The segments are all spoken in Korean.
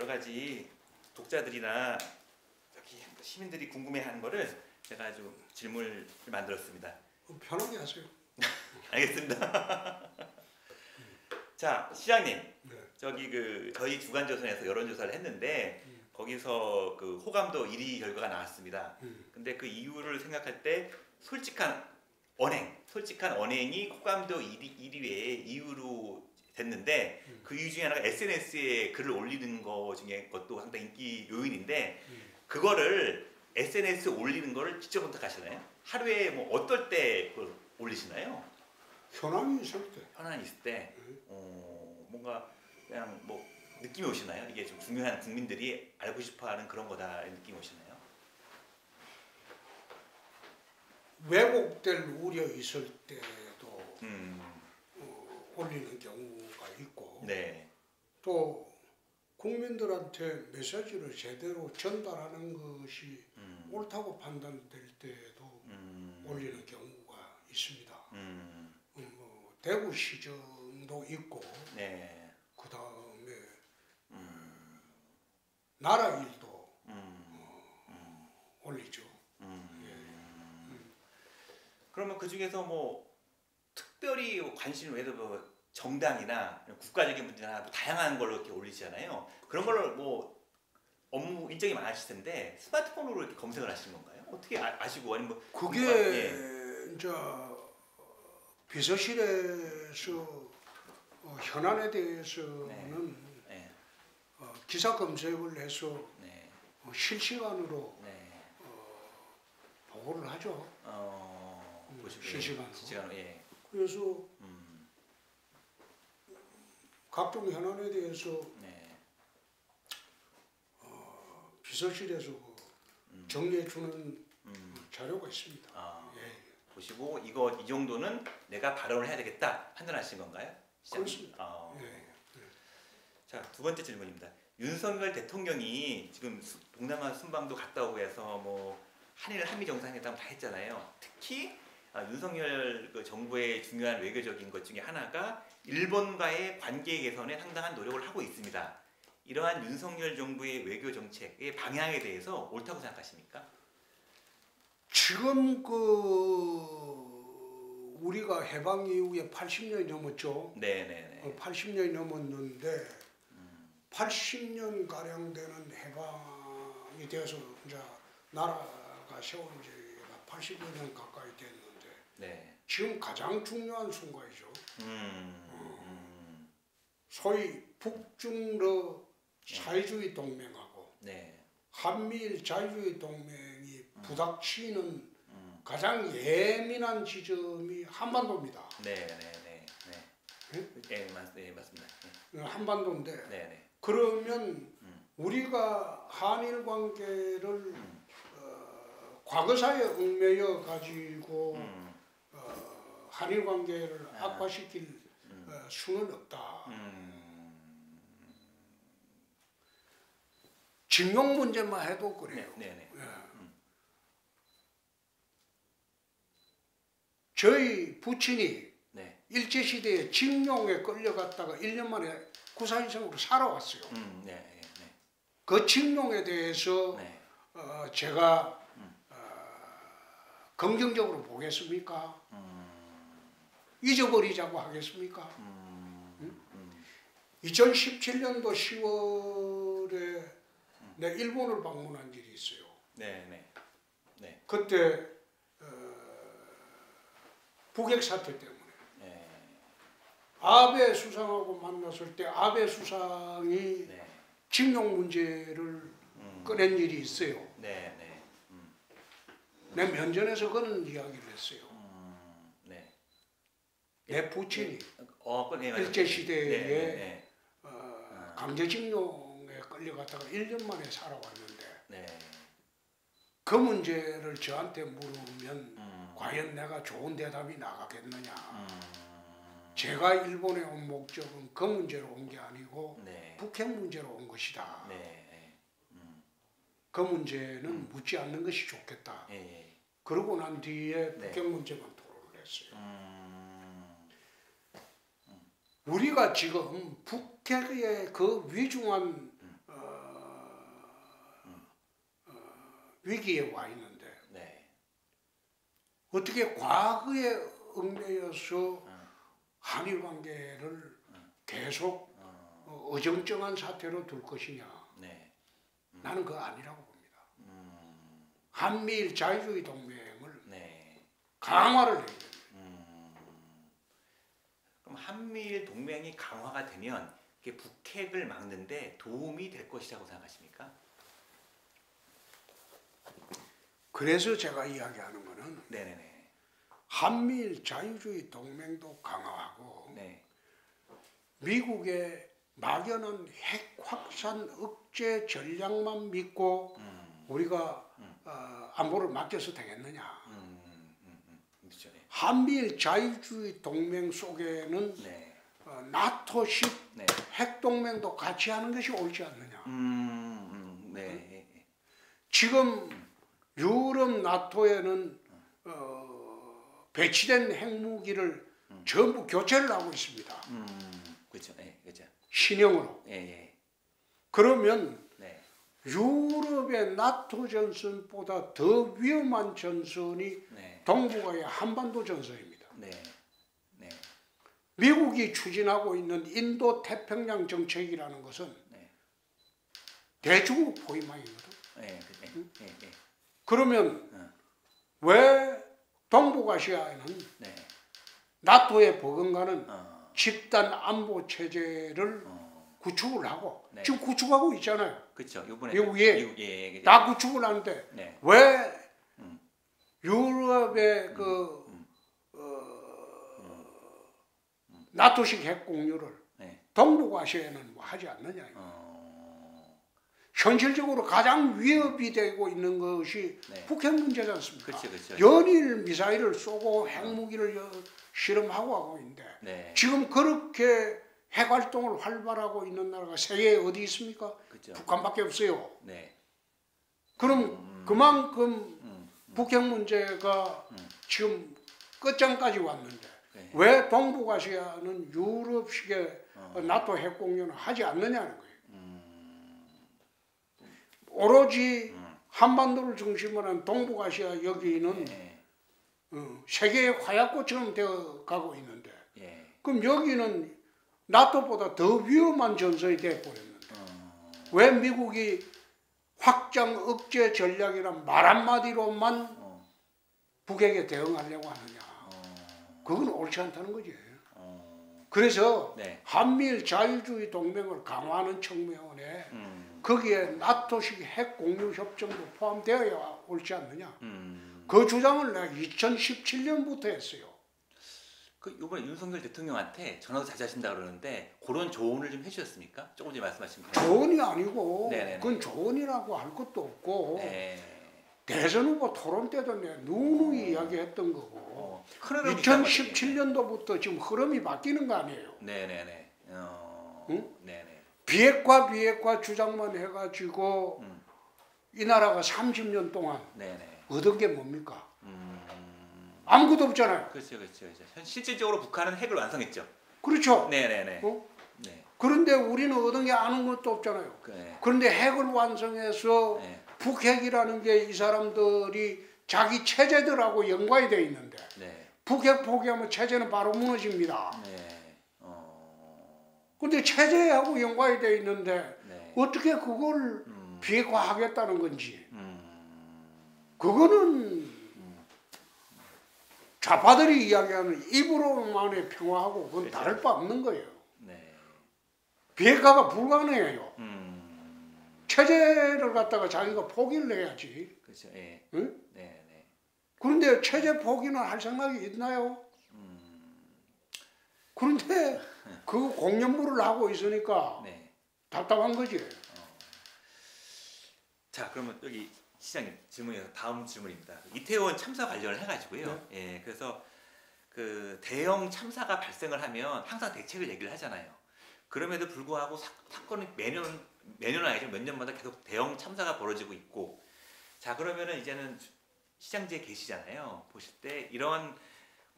여러 가지 독자들이나 여기 시민들이 궁금해하는 거를 제가 좀 질문을 만들었습니다. 편하게 하세요. 알겠습니다. 자, 시장님, 네. 저기 저희 주간조선에서 여론조사를 했는데 거기서 그 호감도 1위 결과가 나왔습니다. 근데 그 이유를 생각할 때 솔직한 언행이 호감도 1위의 이유로 됐는데 그 이유 중에 하나가 SNS에 글을 올리는 거 중에 것도 상당히 인기 요인인데 그거를 SNS에 올리는 거를 직접 선택하시나요? 하루에 뭐 어떨 때 그걸 올리시나요? 현황이 있을 때. 현안이 있을 때 뭔가 그냥 뭐 느낌이 오시나요? 이게 좀 중요한 국민들이 알고 싶어하는 그런 거다 느낌이 오시나요? 왜곡될 우려 있을 때도 올리는 경우가 있고 네. 또 국민들한테 메시지를 제대로 전달하는 것이 옳다고 판단될 때도 올리는 경우가 있습니다. 뭐 대구 시정도 있고 네. 그 다음에 나라 일도 올리죠. 그러면 그 중에서 뭐 특별히 관심을 외서 뭐 정당이나 국가적인 문제나 뭐 다양한 걸로 이렇게 올리잖아요. 그런 걸로 뭐 업무 일정이 많으실 텐데 스마트폰으로 이렇게 검색을 하시는 건가요? 어떻게 아시고 아니면 뭐 그게 이제 비서실에서 현안에 대해서는 네. 기사 검색을 해서 네. 실시간으로 네. 보고를 하죠. 실시간으로. 예. 그래서 각종 현안에 대해서 네. 비서실에서 정리해 주는 자료가 있습니다. 예. 보시고 이 정도는 내가 발언을 해야 되겠다 판단하신 건가요? 그렇습니다. 예. 자, 두 번째 질문입니다. 윤석열 대통령이 지금 동남아 순방도 갔다 오고 해서 뭐 한미 정상회담 다 했잖아요. 특히 윤석열 정부의 중요한 외교적인 것 중에 하나가 일본과의 관계 개선에 상당한 노력을 하고 있습니다. 이러한 윤석열 정부의 외교 정책의 방향에 대해서 옳다고 생각하십니까? 지금 우리가 해방 이후에 80년이 넘었죠. 네네네. 80년이 넘었는데 80년 가량 되는 해방이 되어서 이제 나라가 세운 지가 80년 가까이 됐는데 네. 지금 가장 중요한 순간이죠. 소위 북중러 사회주의 동맹하고 한미일 자유주의 동맹이 부닥치는 가장 예민한 지점이 한반도입니다. 네네네. 네, 맞습니다. 한반도인데 네네. 그러면 우리가 한일 관계를 과거사에 얽매여 가지고 한일 관계를 악화시킬 수는 없다. 징용 문제만 해도 그래요. 네네. 저희 부친이 일제시대에 징용에 끌려갔다가 1년 만에 구사일생으로 살아왔어요. 그 징용에 대해서 제가 긍정적으로 보겠습니까? 잊어버리자고 하겠습니까? 2017년도 10월에 내 일본을 방문한 일이 있어요. 그때 북핵 사태 때문에 아베 수상하고 만났을 때 아베 수상이 징용 문제를 꺼낸 일이 있어요. 내 면전에서 그런 이야기를 했어요. 내 부친이 일제시대에 강제징용에 끌려갔다가 1년 만에 살아왔는데 그 문제를 저한테 물으면 과연 내가 좋은 대답이 나가겠느냐. 제가 일본에 온 목적은 그 문제로 온 게 아니고 북핵 문제로 온 것이다. 그 문제는 묻지 않는 것이 좋겠다. 그러고 난 뒤에 북핵 문제만 토론을 했어요. 우리가 지금 북핵의 그 위중한 위기에 와 있는데 네. 어떻게 과거에 얽매여서 한일 관계를 계속 어정쩡한 사태로 둘 것이냐. 네. 나는 그거 아니라고 봅니다. 한미일 자유주의 동맹을 네. 강화를 해야 됩니다. 그럼 한미일 동맹이 강화가 되면 그게 북핵을 막는데 도움이 될 것이라고 생각하십니까? 그래서 제가 이야기하는 거는 네네네. 한미일 자유주의 동맹도 강화하고 네. 미국의 막연한 핵 확산 억제 전략만 믿고 우리가 안보를 맡겨서 되겠느냐. 그렇죠. 네. 한미일 자유주의 동맹 속에는 네. 나토식 네. 핵동맹도 같이 하는 것이 옳지 않느냐. 네. 지금 유럽 나토에는 배치된 핵무기를 전부 교체를 하고 있습니다. 그렇죠. 네. 그렇죠. 신형으로. 예. 그러면 네. 유럽의 나토 전선보다 더 위험한 전선이 네. 동북아의 한반도 전선입니다. 네. 네. 미국이 추진하고 있는 인도 태평양 정책이라는 것은 네. 대중국 포위망이거든. 네. 네. 그러면 왜 동북아시아에는 네. 나토에 버금가는 집단 안보 체제를 구축을 하고 네. 지금 구축하고 있잖아요. 그렇죠. 이번에 미국이 다 구축을 하는데 네. 왜 유럽의 나토식 핵 공유를 네. 동북아시아에는 뭐 하지 않느냐. 현실적으로 가장 위협이 되고 있는 것이 네. 북핵 문제지 않습니까? 그렇죠. 연일 미사일을 쏘고 핵무기를 실험하고 하고 있는데 네. 지금 그렇게 핵 활동을 활발하고 있는 나라가 세계에 어디 있습니까? 그렇죠. 북한밖에 없어요. 네. 그럼 그만큼 북핵 문제가 지금 끝장까지 왔는데 네. 왜 동북아시아는 유럽식의 나토 핵 공유는 하지 않느냐는 거예요. 오로지 한반도를 중심으로 한 동북아시아 여기는 네. 세계의 화약고처럼 되어 가고 있는데 예. 그럼 여기는 나토보다 더 위험한 전선이 되어버렸는데 왜 미국이 확장 억제 전략이란 말 한마디로만 북에게 대응하려고 하느냐. 그건 옳지 않다는 거지. 그래서 네. 한미일 자유주의 동맹을 강화하는 측면에 거기에 나토식 핵 공유 협정도 포함되어야 옳지 않느냐. 그 주장을 내가 2017년부터 했어요. 그 이번에 윤석열 대통령한테 전화도 자주 하신다 그러는데 그런 조언을 좀 해주셨습니까? 조금 전에 말씀하신 거. 조언이 아니고 네네네. 그건 조언이라고 할 것도 없고 네. 대선 후보 토론 때도 내가 누누이 이야기했던 거고 큰 흐름이 있다는 거죠. 2017년도부터 지금 흐름이 바뀌는 거 아니에요. 네네네. 응? 네네. 비핵화 주장만 해가지고 이 나라가 30년 동안 네네. 얻은 게 뭡니까? 아무것도 없잖아요. 그렇죠. 실질적으로 북한은 핵을 완성했죠. 그렇죠. 네네네. 네. 그런데 우리는 얻은 게 아무것도 없잖아요. 네. 그런데 핵을 완성해서 네. 북핵이라는 게 이 사람들이 자기 체제들하고 연관이 돼 있는데 네. 북핵 포기하면 체제는 바로 무너집니다. 네. 근데 체제하고 연관이 돼 있는데 네. 어떻게 그걸 비핵화하겠다는 건지 그거는 좌파들이 이야기하는 입으로만의 평화하고 그건 그렇죠. 다를 바 없는 거예요. 네. 비핵화가 불가능해요. 체제를 갖다가 자기가 포기를 해야지. 그렇죠. 예. 응? 네. 그런데 체제 포기는 할 생각이 있나요? 그런데 그 공연물을 하고 있으니까 네. 답답한 거지. 자, 그러면 여기 시장님 질문에서 다음 질문입니다. 이태원 참사 관련을 해가지고요. 예, 그래서 그 대형 참사가 발생을 하면 항상 대책을 얘기를 하잖아요. 그럼에도 불구하고 사건이 매년 아니죠, 몇 년마다 계속 대형 참사가 벌어지고 있고, 자 그러면은 이제는 시장지에 계시잖아요. 보실 때 이런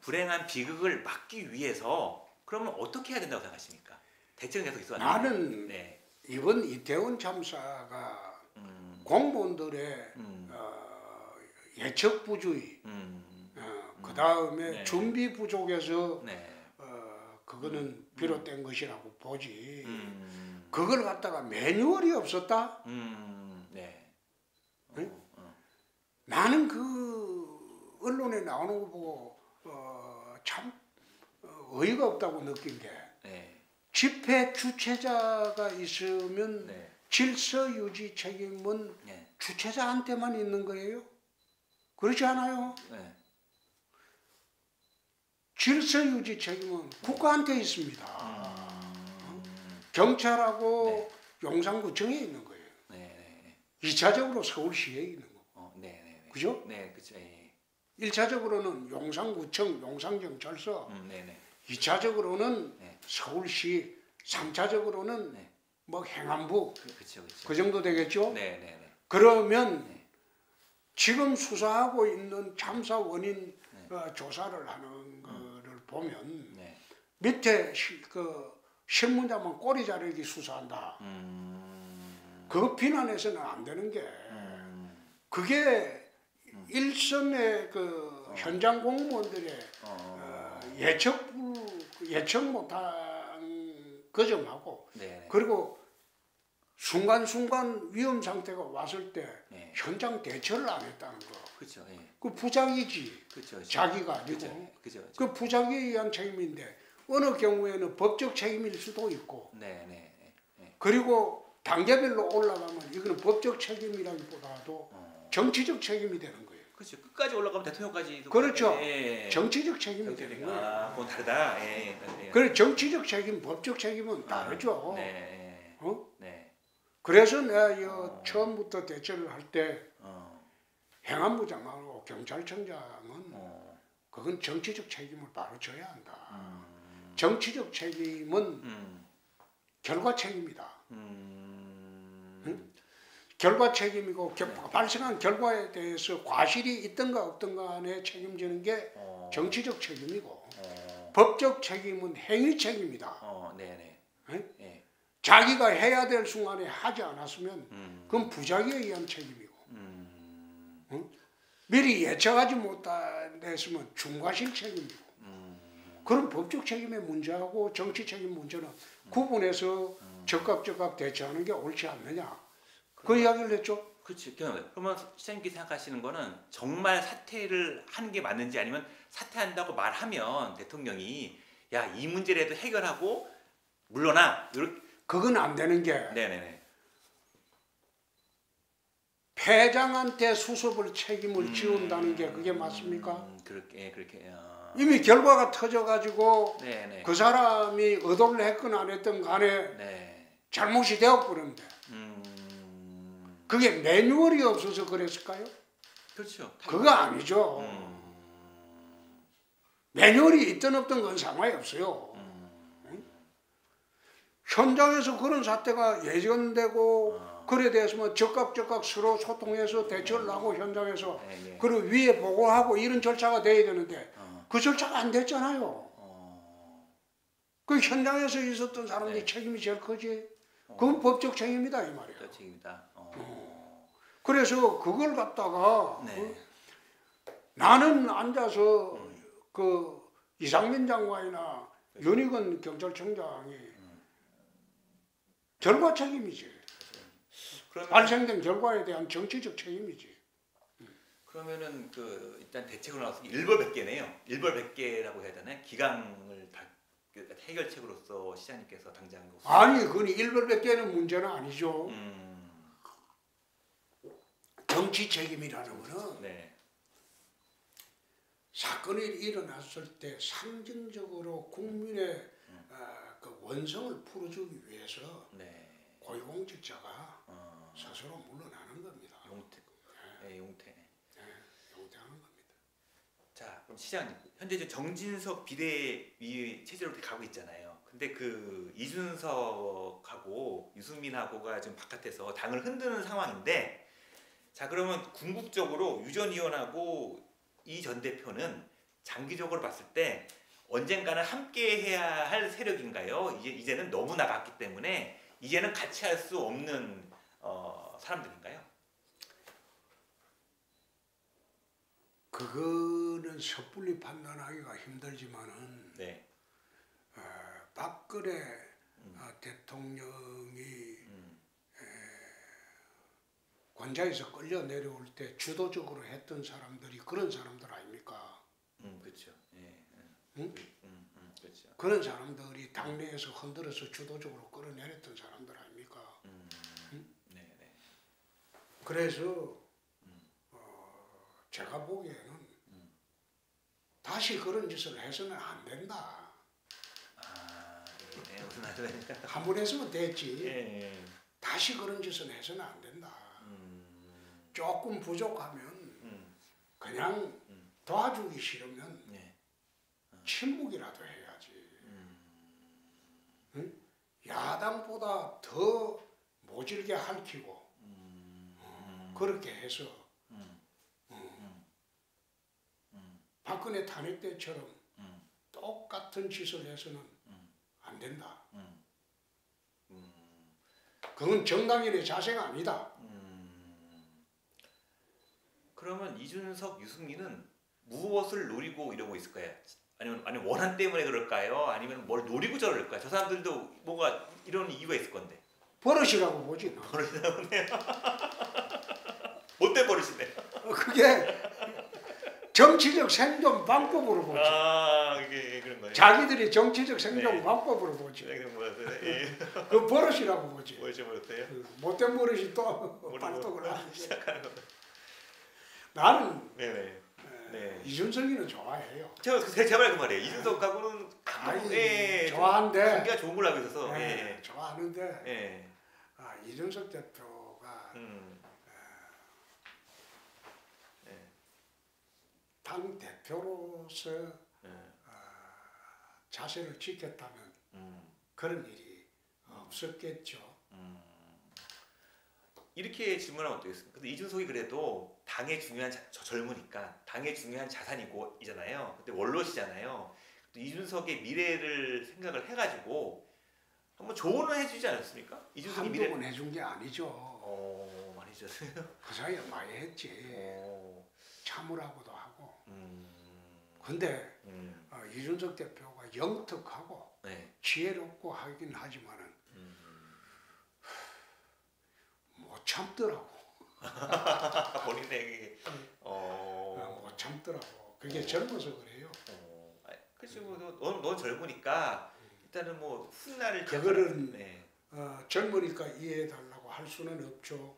불행한 비극을 막기 위해서 그러면 어떻게 해야 된다고 생각하십니까? 대책은 계속 있어야 나는 네. 이번 이태원 참사가 공무원들의 예측부주의, 그 다음에 네. 준비 부족에서 네. 그거는 비롯된 것이라고 보지. 그걸 갖다가 매뉴얼이 없었다? 네. 응? 나는 그 언론에 나오는 거 보고 참 어이가 없다고 느낀 게 네. 집회 주최자가 있으면 네. 질서 유지 책임은 네. 주최자한테만 있는 거예요? 그렇지 않아요? 네. 질서 유지 책임은 국가한테 있습니다. 경찰하고 네. 용산구청에 있는 거예요. 네. 2차적으로 서울시에 있는 거고. 네. 그죠? 네, 그렇죠. 예. 1차적으로는 용산구청, 용산경찰서, 네. 2차적으로는 네. 서울시, 3차적으로는 네. 뭐 행안부, 그렇죠. 그 정도 되겠죠? 네. 그러면 네. 지금 수사하고 있는 참사 원인 조사를 하는 거를 보면 네. 밑에 그 신문자만 꼬리 자르기 수사한다. 그거 비난해서는 안 되는 게 그게 일선의 그 현장 공무원들의 예측 못한 그 점하고 네. 그리고 순간순간 위험 상태가 왔을 때 네. 현장 대처를 안 했다는 거. 그렇죠. 예. 그 부작이지. 그렇죠. 자기가 아니고. 그렇죠. 그 부작위에 의한 책임인데 어느 경우에는 법적 책임일 수도 있고. 네. 그리고 단계별로 올라가면 이거는 법적 책임이라기보다도 정치적 책임이 되는 거예요. 그렇죠. 끝까지 올라가면 대통령까지. 그렇죠. 예. 정치적 책임이 되는 거예요. 그건 다르다. 예. 그래 정치적 책임, 법적 책임은 다르죠. 네. 네. 그래서 내가 처음부터 대처를 할 때 행안부 장관하고 경찰청장은 그건 정치적 책임을 바로 져야 한다. 정치적 책임은 결과 책임이다. 응? 결과 책임이고 발생한 결과에 대해서 과실이 있든가 없든가 간에 책임지는 게 정치적 책임이고 법적 책임은 행위 책임이다. 네네. 응? 예. 자기가 해야 될 순간에 하지 않았으면 그건 부작위에 의한 책임이고 응? 미리 예측하지 못했으면 중과실 책임이고 그런 법적 책임의 문제하고 정치 책임 문제는 구분해서 적극 대처하는 게 옳지 않느냐 그 이야기를 했죠. 그렇지. 그러면 시장님께서 생각하시는 거는 정말 사퇴를 하는 게 맞는지 아니면 사퇴한다고 말하면 대통령이 야, 이 문제라도 해결하고 물러나. 그건 안 되는 게 네네네. 패장한테 수습을 책임을 지운다는 게 그게 맞습니까? 그렇게. 이미 결과가 터져가지고 네네. 그 사람이 의도를 했건 안 했든 간에 네. 잘못이 되어버렸는데 그게 매뉴얼이 없어서 그랬을까요? 그렇죠. 그거 아니죠. 매뉴얼이 있든 없든 건 상관이 없어요. 현장에서 그런 사태가 예견되고 그래 대해서 적극 서로 소통해서 대처를 하고 현장에서 그리고 위에 보고하고 이런 절차가 돼야 되는데 그 절차가 안 됐잖아요. 그 현장에서 있었던 사람들이 책임이 제일 크지. 그건 법적 책임이다 이 말이에요. 법적 책임이다. 그래서 그걸 갖다가 나는 앉아서 그 이상민 장관이나 윤희건 경찰청장이 결과 책임이지. 발생된 결과에 대한 정치적 책임이지. 그러면은 그 일단 대책으로 나와서 일벌백계네요. 일벌백계라고 해야 되나? 기강을 다 해결책으로서 시장님께서 당장 아니 그건 일벌백계는 문제는 아니죠. 정치 책임이라는 거는 사건이 일어났을 때 상징적으로 국민의 그 원성을 풀어주기 위해서 고위공직자가 스스로 물러나는 겁니다. 용퇴하는 겁니다. 자, 그럼 시장님 현재 이제 정진석 비대위 체제로 가고 있잖아요. 근데 그 이준석하고 유승민하고가 지금 바깥에서 당을 흔드는 상황인데, 자 그러면 궁극적으로 유 전 의원하고 이 전 대표는 장기적으로 봤을 때 언젠가는 함께 해야 할 세력인가요? 이제는 너무 나갔기 때문에 이제는 같이 할 수 없는 사람들인가요? 그거는 섣불리 판단하기가 힘들지만은 네. 박근혜 대통령이 관자에서 끌려 내려올 때 주도적으로 했던 사람들이 그런 사람들 아닙니까? 그렇죠. 예. 응? 그렇죠. 그런 사람들이 당내에서 흔들어서 주도적으로 끌어내렸던 사람들 아닙니까? 네, 네. 그래서 제가 보기에는 다시 그런 짓을 해서는 안 된다. 네, 무슨 말이냐. 한 번 했으면 됐지. 예. 다시 그런 짓을 해서는 안 된다. 조금 부족하면 그냥 도와주기 싫으면 네. 침묵이라도 해야지. 응? 야당보다 더 모질게 핥히고 그렇게 해서 박근혜 탄핵 때처럼 똑같은 짓을 해서는 안 된다. 그건 정당인의 자세가 아니다. 그러면 이준석, 유승민은 무엇을 노리고 이러고 있을 거예요? 아니면 원한 때문에 그럴까요? 아니면 뭘 노리고 저럴까요? 저 사람들도 뭔가 이런 이유가 있을 건데. 버릇이라고 보지. 버릇이라고 해요. 못된 버릇이네. 그게 정치적 생존 방법으로 보지. 이게 그런 거예요. 자기들이 정치적 생존 네. 방법으로 보지. 그런 거예요. 예. 그 버릇이라고 보지. 뭐죠, 뭐였어요? 못된 버릇이 또 모르고 발동을 하지. 시작하는 거. 나는 네네. 네. 이준석이는 좋아해요. 제발 그 말이에요. 이준석하고는 좋아한데 관계가 좋은 걸로 알고 있어서. 네, 좋아하는데 예. 이준석 대표가 당 대표로서 자세를 지켰다면 그런 일이 없었겠죠. 이렇게 질문하면 어떻겠습니까? 근데 이준석이 그래도 당의 중요한 젊으니까 당의 중요한 자산이고 이잖아요. 근데 원로시잖아요. 또 이준석의 미래를 생각을 해가지고 한번 조언을 해주지 않았습니까? 이준석이 한두 번 해준 게 아니죠. 많이 해주셨어요. 그 사이에 많이 했지. 참으라고도 하고. 근데 이준석 대표가 영특하고 네. 지혜롭고 하긴 하지만은 못 참더라고. 본인에게 못 참더라고. 그게 젊어서 그래요. 그렇지 너 젊으니까 일단은 뭐 훗날을 그거는 네. 젊으니까 이해해 달라고 할 수는 없죠.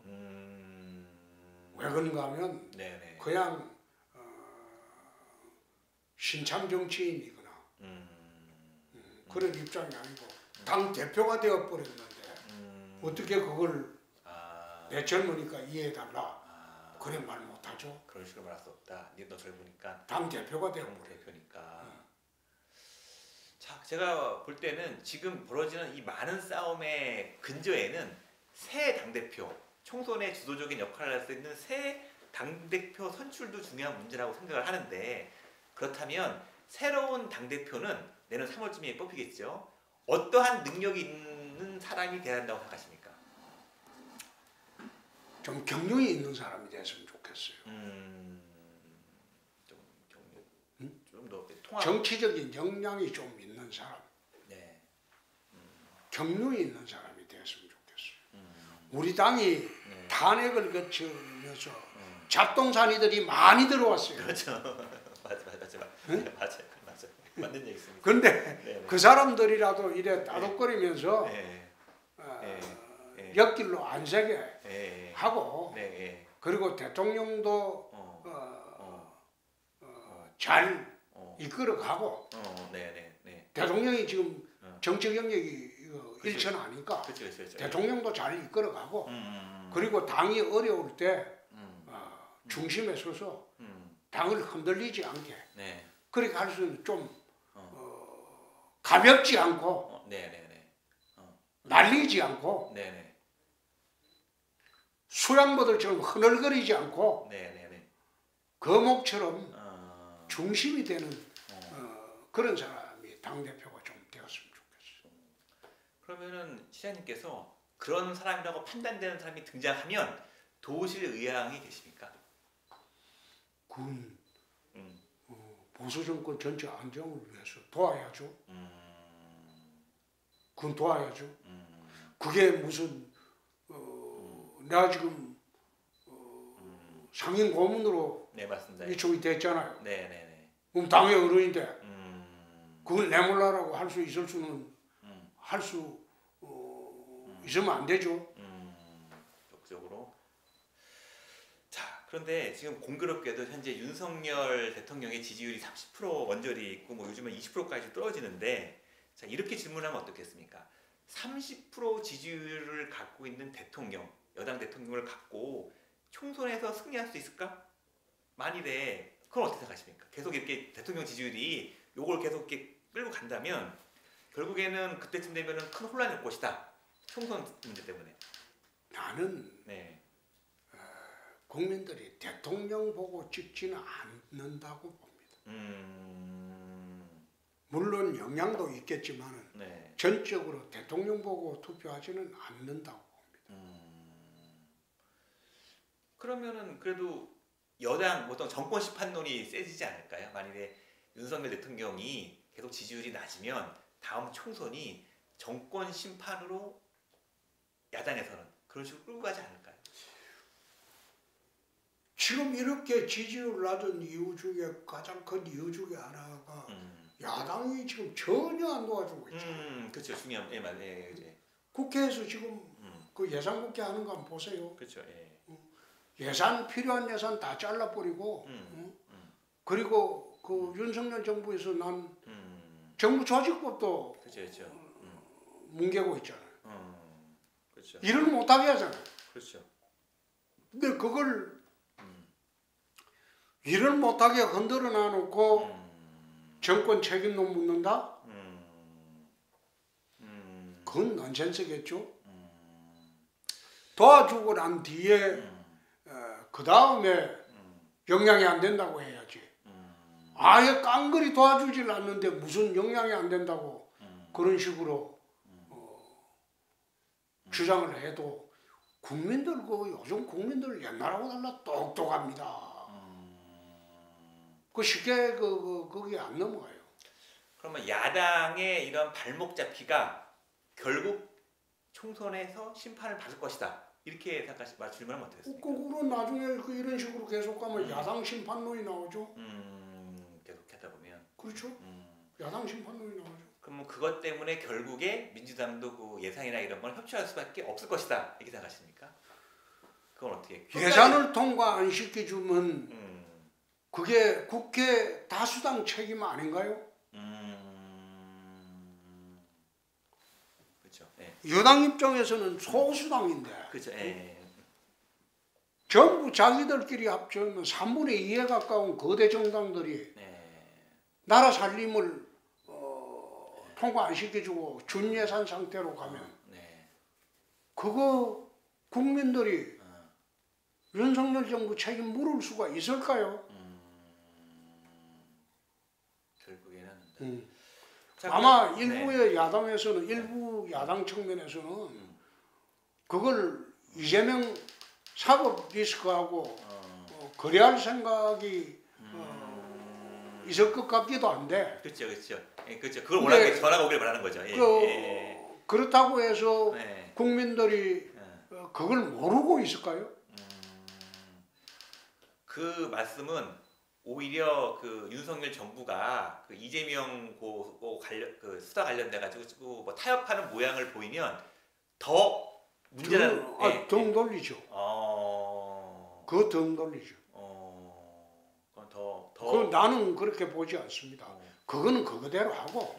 왜 그런가 하면 네네. 그냥 신참 정치인이거나 그런 입장이 아니고 당 대표가 되어 버렸는데 어떻게 그걸 내 젊으니까 이해해 달라 그래 말 못하죠. 그런 식으로 말할 수 없다. 너 젊으니까 당 대표가 되어 당 버려. 대표니까. 자, 제가 볼 때는 지금 벌어지는 이 많은 싸움의 근저에는 새 당대표, 총선의 주도적인 역할을 할 수 있는 새 당대표 선출도 중요한 문제라고 생각을 하는데 그렇다면 새로운 당대표는 내년 3월쯤에 뽑히겠죠. 어떠한 능력이 있는 사람이 돼야 한다고 생각하십니까? 좀 경륜이 있는 사람이 됐으면 좋겠어요. 좀 더 통합. 정치적인 역량이 좀 있는 사람. 네. 경륜이 있는 사람이 됐으면 좋겠어요. 우리 당이 탄핵을 거치면서 잡동사니들이 많이 들어왔어요. 그렇죠. 맞아. 응? 맞아요. 맞는 얘기입니다. 그런데 그 사람들이라도 이래 따독거리면서 옆길로 안 세게 하고 그리고 대통령도 잘 이끌어가고 대통령이 지금 정치 경력이 일천하니까 대통령도 잘 이끌어가고 그리고 당이 어려울 때 중심에 서서 당을 흔들리지 않게 그렇게 할 수 있는 좀 가볍지 않고 날리지 않고 수양모들처럼 흐늘거리지 않고 거목처럼 중심이 되는 그런 사람이 당대표가 좀 되었으면 좋겠어요. 그러면은 시장님께서 그런 사람이라고 판단되는 사람이 등장하면 도우실 의향이 계십니까? 그건 보수 정권 전체 안정을 위해서 도와야죠. 그건 도와야죠. 그게 무슨 내가 지금 상임 고문으로 네, 맞습니다. 위촉이 됐잖아요. 네네네. 그럼 당의 어른인데 그걸 내몰라라고 할 수 있을 수는 할 수 있으면 안 되죠. 적극적으로. 자, 그런데 지금 공교롭게도 현재 윤석열 대통령의 지지율이 30% 언저리 있고 뭐 요즘은 20%까지 떨어지는데, 자, 이렇게 질문하면 어떻겠습니까? 30% 지지율을 갖고 있는 대통령, 여당 대통령을 갖고 총선에서 승리할 수 있을까? 만일에 그건 어떻게 생각하십니까? 계속 이렇게 대통령 지지율이 요걸 계속 이렇게 끌고 간다면 결국에는 그때쯤 되면은 큰 혼란이 올 것이다. 총선 문제 때문에. 나는 네. 국민들이 대통령 보고 찍지는 않는다고 봅니다. 물론 영향도 있겠지만은 네. 전적으로 대통령 보고 투표하지는 않는다고 봅니다. 그러면은 그래도 여당 어떤 정권 심판론이 세지지 않을까요? 만일에 윤석열 대통령이 계속 지지율이 낮으면 다음 총선이 정권 심판으로 야당에서는 그런 식으로 끌고 가지 않을까요? 지금 이렇게 지지율 낮은 이유 중에 가장 큰 이유 중에 하나가 야당이 지금 전혀 안 도와주고 있잖아요. 그렇죠. 중요한, 예, 맞아요. 예, 예. 국회에서 지금 그 예산국회 하는 거 한번 보세요. 그렇죠. 예. 예산 필요한 예산 다 잘라버리고 그리고 그 윤석열 정부에서 난 정부 조직법도 그렇죠. 뭉개고 있잖아요. 그렇죠. 일을 못하게 하잖아요. 그렇죠. 근데 그걸 일을 못하게 흔들어 놔놓고 정권 책임론 묻는다? 그건 넌센스겠죠. 도와주고 난 뒤에 그 다음에 영향이 안 된다고 해야지. 아예 깡그리 도와주질 않는데 무슨 영향이 안 된다고 그런 식으로 주장을 해도 국민들 요즘 국민들 옛날하고 달라 똑똑합니다. 그 쉽게 거기 안 넘어가요. 그러면 야당의 이런 발목 잡기가 결국 총선에서 심판을 받을 것이다. 이렇게 생각하시면 질문하면 어떻겠습니까? 거꾸로 나중에 이런 식으로 계속 가면 야당 심판론이 나오죠. 계속 하다 보면. 그렇죠. 야당 심판론이 나오죠. 그러면 그것 때문에 결국에 민주당도 그 예산이나 이런 걸 협조할 수밖에 없을 것이다. 이렇게 생각하십니까? 그건 어떻게? 예산을 통과 안 시켜주면 그게 국회 다수당 책임 아닌가요? 그렇죠. 예. 여당 입장에서는 소수당인데 그렇죠. 예. 전부 자기들끼리 합치면 3분의 2에 가까운 거대 정당들이 나라 살림을 통과 안 시켜주고 준예산 상태로 가면 그거 국민들이 윤석열 정부 책임 물을 수가 있을까요? 결국에는 아마 일부의 야당에서는 일부 야당 측면에서는 그걸 이재명 사법 리스크하고 거래할 생각이 있을 것 같기도 한데. 그렇죠. 예, 그렇죠. 그걸 원하게 전화가 오길 바라는 거죠. 예. 그렇다고 해서 국민들이 그걸 모르고 있을까요? 그 말씀은 오히려 그 윤석열 정부가 그 이재명 관련 그 수사 관련돼 가지고 뭐 타협하는 모양을 보이면 더 문제는 등 돌리죠. 그거 등 돌리죠. 그건 더. 그건 나는 그렇게 보지 않습니다. 그거는 그거대로 하고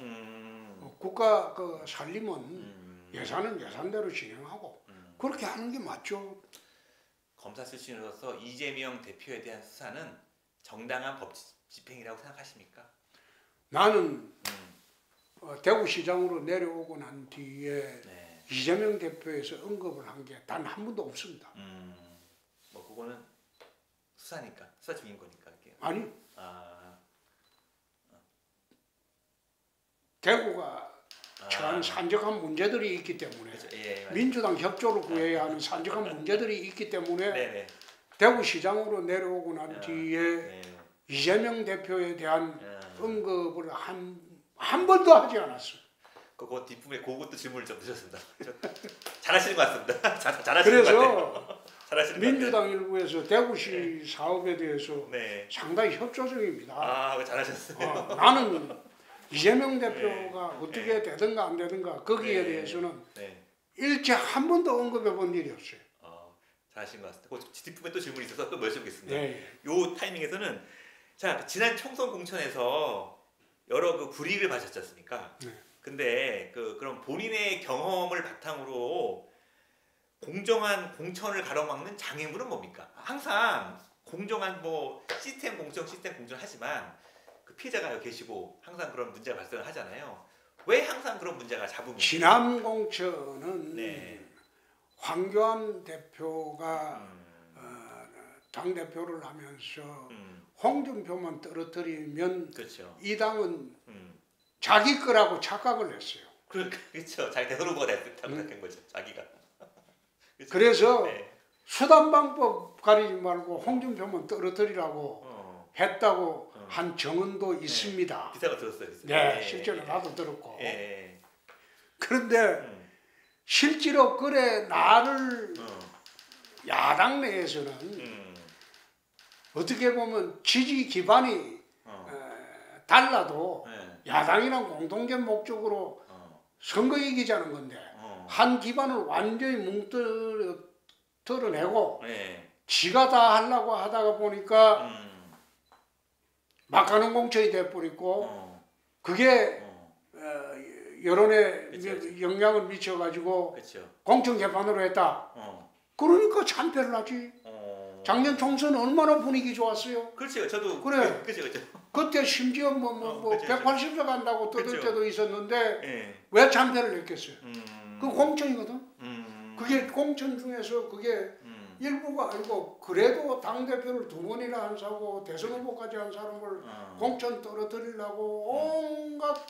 국가 그 살림은 예산은 예산대로 진행하고 그렇게 하는 게 맞죠. 검사 출신으로서 이재명 대표에 대한 수사는 정당한 법 집행이라고 생각하십니까? 나는 대구시장으로 내려오고 난 뒤에 이재명 대표에서 언급을 한 게 단 한 번도 없습니다. 뭐 그거는 수사니까 수사 중인 거니까 이게. 아니. 대구가 처한 산적한 문제들이 있기 때문에 그렇죠. 민주당 협조를 구해야 하는 산적한 문제들이 있기 때문에 대구시장으로 내려오고 난 뒤에 이재명 대표에 대한 언급을 한 번도 하지 않았어요. 그 뒷부분에 그것도 질문을 좀 드렸습니다. 잘하시는 것 같습니다. 잘하시는 것 같아요. 그래서 잘하시는 민주당 일부에서 대구시 사업에 대해서 네. 상당히 협조적입니다. 아, 잘하셨어요. 나는 이재명 대표가 네. 어떻게 네. 되든가 안 되든가 거기에 네. 대해서는 네. 일체 한 번도 언급해 본 일이 없어요. 잘하신 것 같습니다. 그 뒷부분에 또 질문이 있어서 또 여쭤보겠습니다. 네. 요 타이밍에서는 자 지난 총선 공천에서 여러 그 불이익을 받으셨지 않습니까? 네. 근데 그럼 본인의 경험을 바탕으로 공정한 공천을 가로막는 장애물은 뭡니까? 항상 공정한 뭐 시스템 공정 하지만 그 피해자가 계시고 항상 그런 문제가 발생을 하잖아요. 왜 항상 그런 문제가 잡으면? 지난 공천은 네. 황교안 대표가 당 대표를 하면서 홍준표만 떨어뜨리면 그렇죠. 이 당은 자기 거라고 착각을 했어요. 그렇죠. 자기 대선 후보가 됐다고 생각한 거죠. 자기가. 그렇죠? 그래서 네. 수단 방법 가리지 말고 홍준표만 떨어뜨리라고 했다고 한 정언도 있습니다. 기사가 들었어요. 네, 실제로 나도 들었고. 예. 그런데 실제로 그래 나를 야당 내에서는 어떻게 보면 지지 기반이 달라도 야당이랑 공동된 목적으로 선거 이기자는 건데 한 기반을 완전히 뭉뚫어내고 지가 다 하려고 하다가 보니까 막가는 공천이 돼버리고 그게 여론에 그쵸. 영향을 미쳐가지고 그렇죠. 공천 개판으로 했다. 그러니까 참패를 하지. 작년 총선 얼마나 분위기 좋았어요. 그렇죠. 저도 그래. 그렇죠. 그때 심지어 뭐 그쵸, 180석 간다고 떠들 그쵸. 때도 있었는데 예. 왜 참패를 했겠어요? 그 공천이거든. 그게 공천 중에서 그게 일부가 아니고 그래도 당대표를 2번이나 한 사고 대선 후보까지 한 사람을 공천 떨어뜨리려고 온갖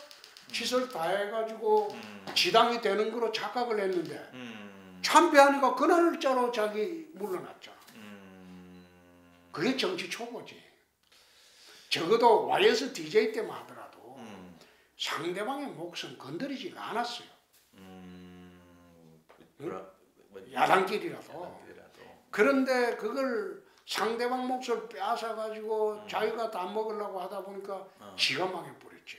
짓을 다 해가지고 지당이 되는 거로 착각을 했는데 참패하니까 그날짜로 자기 물러났잖아. 그게 정치 초보지. 적어도 YS DJ 때만 하더라도 상대방의 목숨 건드리지 않았어요. 야당끼리라도. 그런데 그걸 상대방 몫을 빼앗아가지고 자기가 다 먹으려고 하다 보니까 지가 망해버렸지.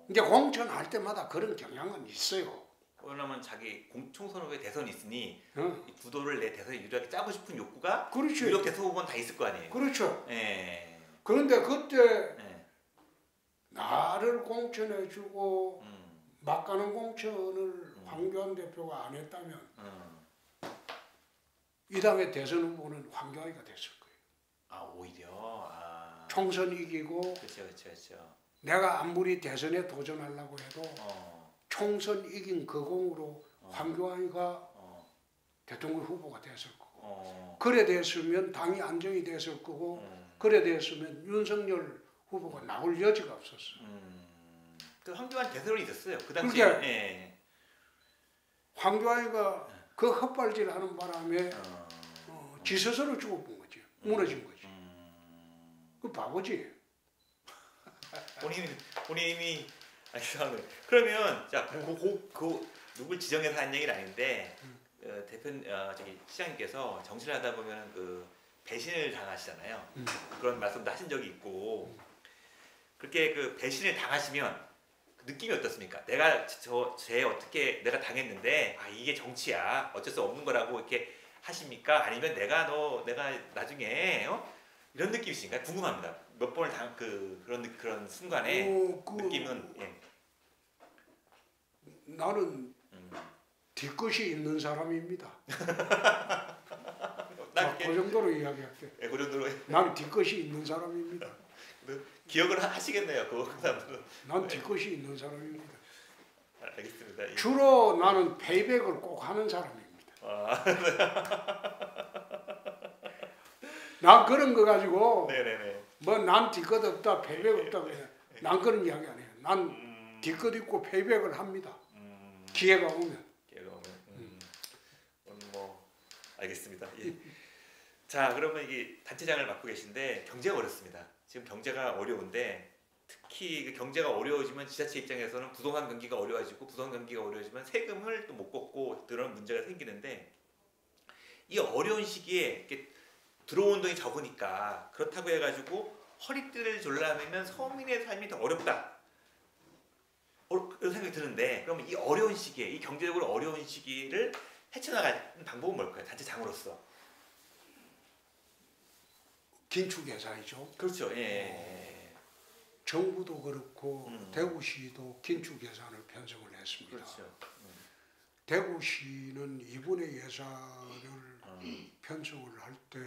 근데 공천할 때마다 그런 경향은 있어요. 왜냐면 자기 총선 후에 대선이 있으니 이 구도를 내 대선에 유리하게 짜고 싶은 욕구가 그렇죠. 유력 대선 후보는 다 있을 거 아니에요. 그렇죠. 예. 그런데 그때 나를 공천해주고 막가는 공천을 황교안 대표가 안 했다면 이 당의 대선 후보는 황교안이가 됐을 거예요. 아 오히려. 총선 이기고 그렇죠. 내가 아무리 대선에 도전하려고 해도 총선 이긴 그 공으로 황교안이가 대통령 후보가 됐을 거고 그래 됐으면 당이 안정이 됐을 거고 그래 됐으면 윤석열 후보가 나올 여지가 없었어. 그 황교안 대선이 있었어요. 그 당시에. 그러니까 황교안이가 그 헛발질 하는 바람에 지 스스로 죽어본 거지. 무너진 거지. 그 바보지. 본인이 그러면 자 누굴 지정해서 한 얘기는 아닌데 저기 시장님께서 정치를 하다 보면 그 배신을 당하시잖아요. 그런 말씀도 하신 적이 있고 그렇게 그 배신을 당하시면 그 느낌이 어떻습니까? 내가 어떻게 내가 당했는데 이게 정치야 어쩔 수 없는 거라고 이렇게 하십니까? 아니면 내가 나중에 이런 느낌이신가요? 궁금합니다. 몇 번을 그런 순간에 느낌은 나는 뒤끝이 있는 사람입니다. 그 정도로 이야기할게. 그 정도로. 난 뒤끝이 있는 사람입니다. 기억을 하시겠네요. 그 사람들은. 난 뒤끝이 있는 사람입니다. 알겠습니다. 주로 나는 페이백을 꼭 하는 사람입니다. 난 그런 거 가지고 네네네. 뭐 난 뒤끝 없다 페이백 없다 그래. 난 그런 이야기 안 해요. 난 뒤끝 있고 페이백을 합니다. 기회가 오면. 오늘 뭐 알겠습니다. 예. 자, 그러면 이게 단체장을 맡고 계신데 경제가 어렵습니다. 지금 경제가 어려운데 특히 그 경제가 어려워지면 지자체 입장에서는 부동산 경기가 어려워지고 부동산 경기가 어려워지면 세금을 또 못 걷고 그런 문제가 생기는데 이 어려운 시기에 이렇게 들어온 돈이 적으니까 그렇다고 해가지고 허리띠를 졸라매면 서민의 삶이 더 어렵다. 그런 생각이 드는데 그러면 이 어려운 시기에 이 경제적으로 어려운 시기를 헤쳐나가는 방법은 뭘까요? 단체장으로서. 긴축 예산이죠. 그렇죠. 예. 정부도 그렇고 대구시도 긴축 예산을 편성을 했습니다. 그렇죠. 대구시는 이번에 예산을 편성을 할 때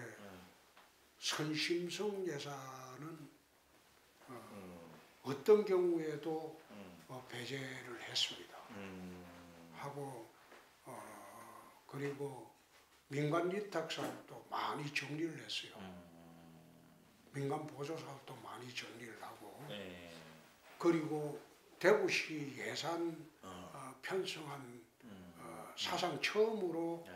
선심성 예산은 어떤 경우에도 배제를 했습니다. 하고 그리고 민간 위탁 사업도 많이 정리를 했어요. 민간 보조 사업도 많이 정리를 하고 그리고 대구시 예산 편성한 사상 처음으로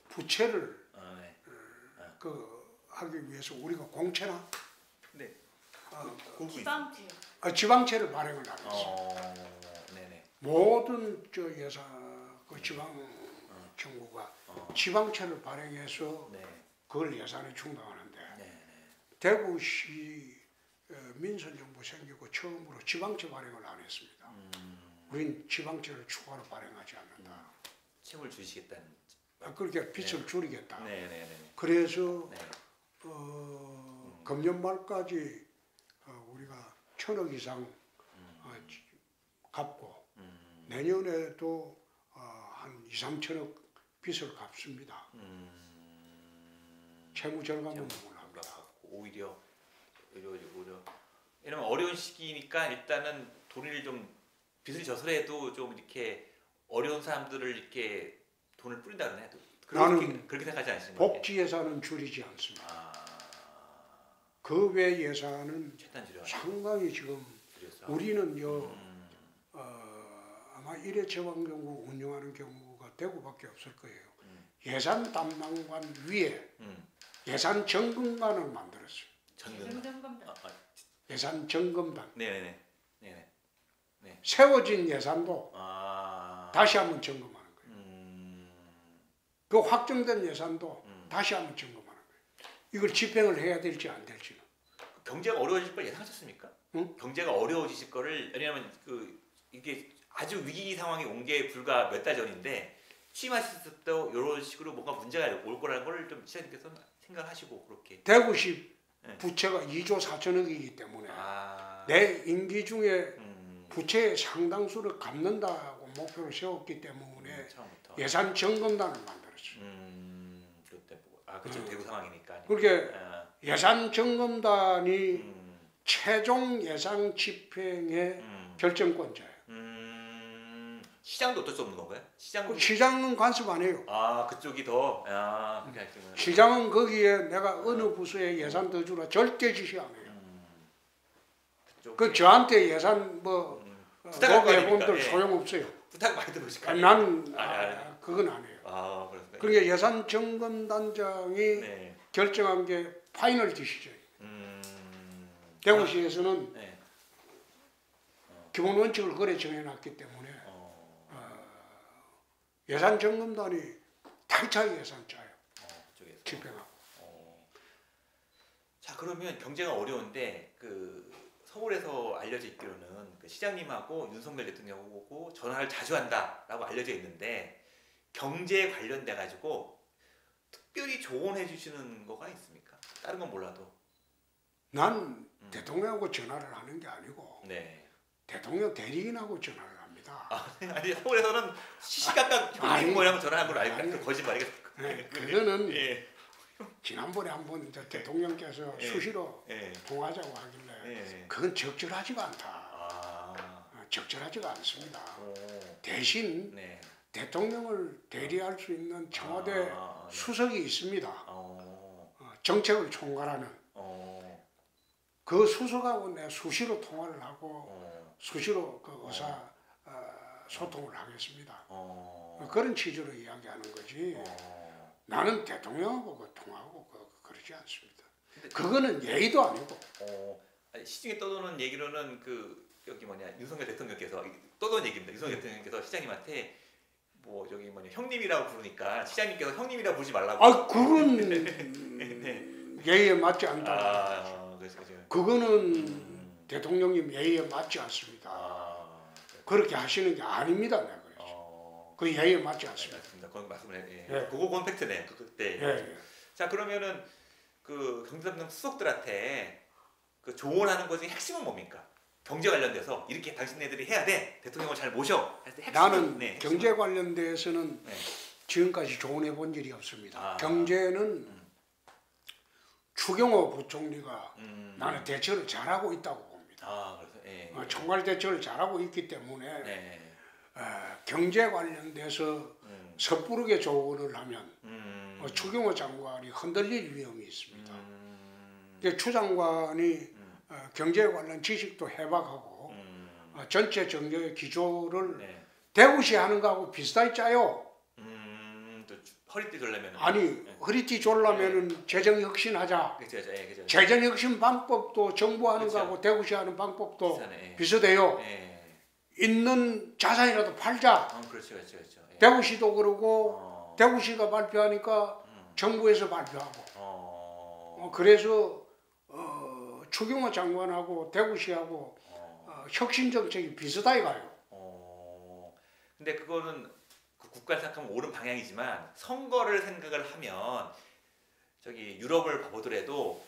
부채를 하기 위해서 우리가 공채나 네. 지방채. 지방채를 발행을 안 했어요. 모든 예산 지방 정부가 지방채를 발행해서 그걸 예산에 충당하는데 대구시 민선정부 생기고 처음으로 지방채 발행을 안 했습니다. 우린 지방채를 추가로 발행하지 않는다. 채무를 주시겠다는. 그렇게 빚을 줄이겠다. 그래서 금년 말까지 우리가 1,000억 이상 갚고 내년에도 한 2, 3천억 빚을 갚습니다. 채무 절감은 합니다. 오히려 왜냐면 어려운 시기니까 일단은 돈을 좀 빚을 져서라도 좀 이렇게 어려운 사람들을 이렇게 돈을 뿌린다 그러네. 나는 그렇게 생각하지 않습니까? 복지 예산은 줄이지 않습니다. 그 외 예산은 상당히 지금 우리는요 아마 일회 처방정부 운영하는 경우가 대구밖에 없을 거예요. 예산 담당관 위에 예산 점검관을 만들었어요. 예산 점검단. 세워진 예산도 다시 한번 점검하는 거예요. 그 확정된 예산도 다시 한번 점검하는 거예요. 이걸 집행을 해야 될지 안 될지는. 경제가 어려워질 걸 예상하셨습니까? 응? 경제가 어려워지실 거를 왜냐하면 이게 아주 위기 상황이 온 게 불과 몇 달 전인데 취임하셨을 때 이런 식으로 뭔가 문제가 올 거라는 걸 좀 시장님께서 생각하시고 그렇게. 대구시 부채가 2조 4천억이기 때문에 내 임기 중에 부채의 상당수를 갚는다고 목표를 세웠기 때문에 처음부터. 예산 점검단을 만들었죠. 그렇죠. 대구 상황이니까. 그렇게 예산 점검단이 최종 예산 집행의 결정권자예요. 시장도 어쩔 수 없는 건가요? 시장은 간섭 안 해요. 그쪽이 더. 시장은 거기에 내가 어느 부서에 예산 더 주라 절대 지시 안 해요. 저한테 예산 부탁할 분들 소용없어요. 부탁 많이 들으실까요? 난 그건 안 해요. 그렇습니다. 그러니까 예산 점검단장이 결정한 게 파이널 디시전이에요. 대구시에서는 기본 원칙을 그래 정해놨기 때문에 예산 점검단이 탈차의 예산 짜요. 집행하고. 자, 그러면 경제가 어려운데 서울에서 알려져 있기로는 시장님하고 윤석열 대통령하고 전화를 자주 한다라고 알려져 있는데 경제에 관련돼 가지고 특별히 조언해 주시는 거가 있습니까? 다른 건 몰라도. 난 대통령하고 전화를 하는 게 아니고 대통령 대리인하고 전화를 합니다. 아니 서울에서는 시시각각 형님 모양 전화하는 걸 알고 거짓말이겠어. 그거는 지난번에 한번 대통령께서 수시로 통화하자고 하길래 그건 적절하지가 않다. 적절하지가 않습니다. 대신 대통령을 대리할 수 있는 청와대 수석이 있습니다. 정책을 총괄하는. 그 수석하고 내가 수시로 통화를 하고 수시로 그 의사 소통을 하겠습니다. 그런 취지로 이야기하는 거지. 나는 대통령하고 통하고 그러지 않습니다. 그거는 예의도 아니고. 아니, 시중에 떠도는 얘기로는 그 여기 뭐냐 윤석열 대통령께서 떠도는 얘기입니다. 윤석열 대통령께서 시장님한테 뭐 저기 뭐냐 형님이라고 부르니까 시장님께서 형님이라고 부르지 말라고. 아 그건 네. 예의에 맞지 않다. 그거는 대통령님 예의에 맞지 않습니다. 그렇게 하시는 게 아닙니다. 내가 그래서. 그 예의에 맞지 않습니다. 맞습니다. 그건 말씀을 해. 예. 그건 팩트네. 그때. 예. 자 그러면은 그 경제담당 수석들한테 그 조언하는 것 중에 핵심은 뭡니까? 경제 관련돼서 이렇게 당신네들이 해야 돼. 대통령을 잘 모셔. 나는 네, 경제 관련돼서는 네. 지금까지 조언해 본 일이 없습니다. 경제는 추경호 부총리가 나는 대처를 잘하고 있다고 봅니다. 그래서 총괄 대처를 잘하고 있기 때문에 네. 경제 관련돼서 섣부르게 조언을 하면 추경호 장관이 흔들릴 위험이 있습니다. 추 장관이 경제 관련 지식도 해박하고 전체 경제 기조를 네. 대구시하는 거하고 비슷하게 짜요. 또 허리띠 졸라면 아니 허리띠 졸라면은 재정 혁신하자. 그렇죠. 재정 혁신 방법도 정부 하는 그렇죠. 거하고 대구시 하는 방법도 비슷하네. 비슷해요. 예. 있는 자산이라도 팔자. 그렇죠. 예. 대구시도 그러고 대구시가 발표하니까 정부에서 발표하고. 그래서 추경호 장관하고 대구시하고 혁신 정책이 비슷하게 가요. 근데 그거는 그 국가를 생각하면 옳은 방향이지만 선거를 생각을 하면 저기 유럽을 보더라도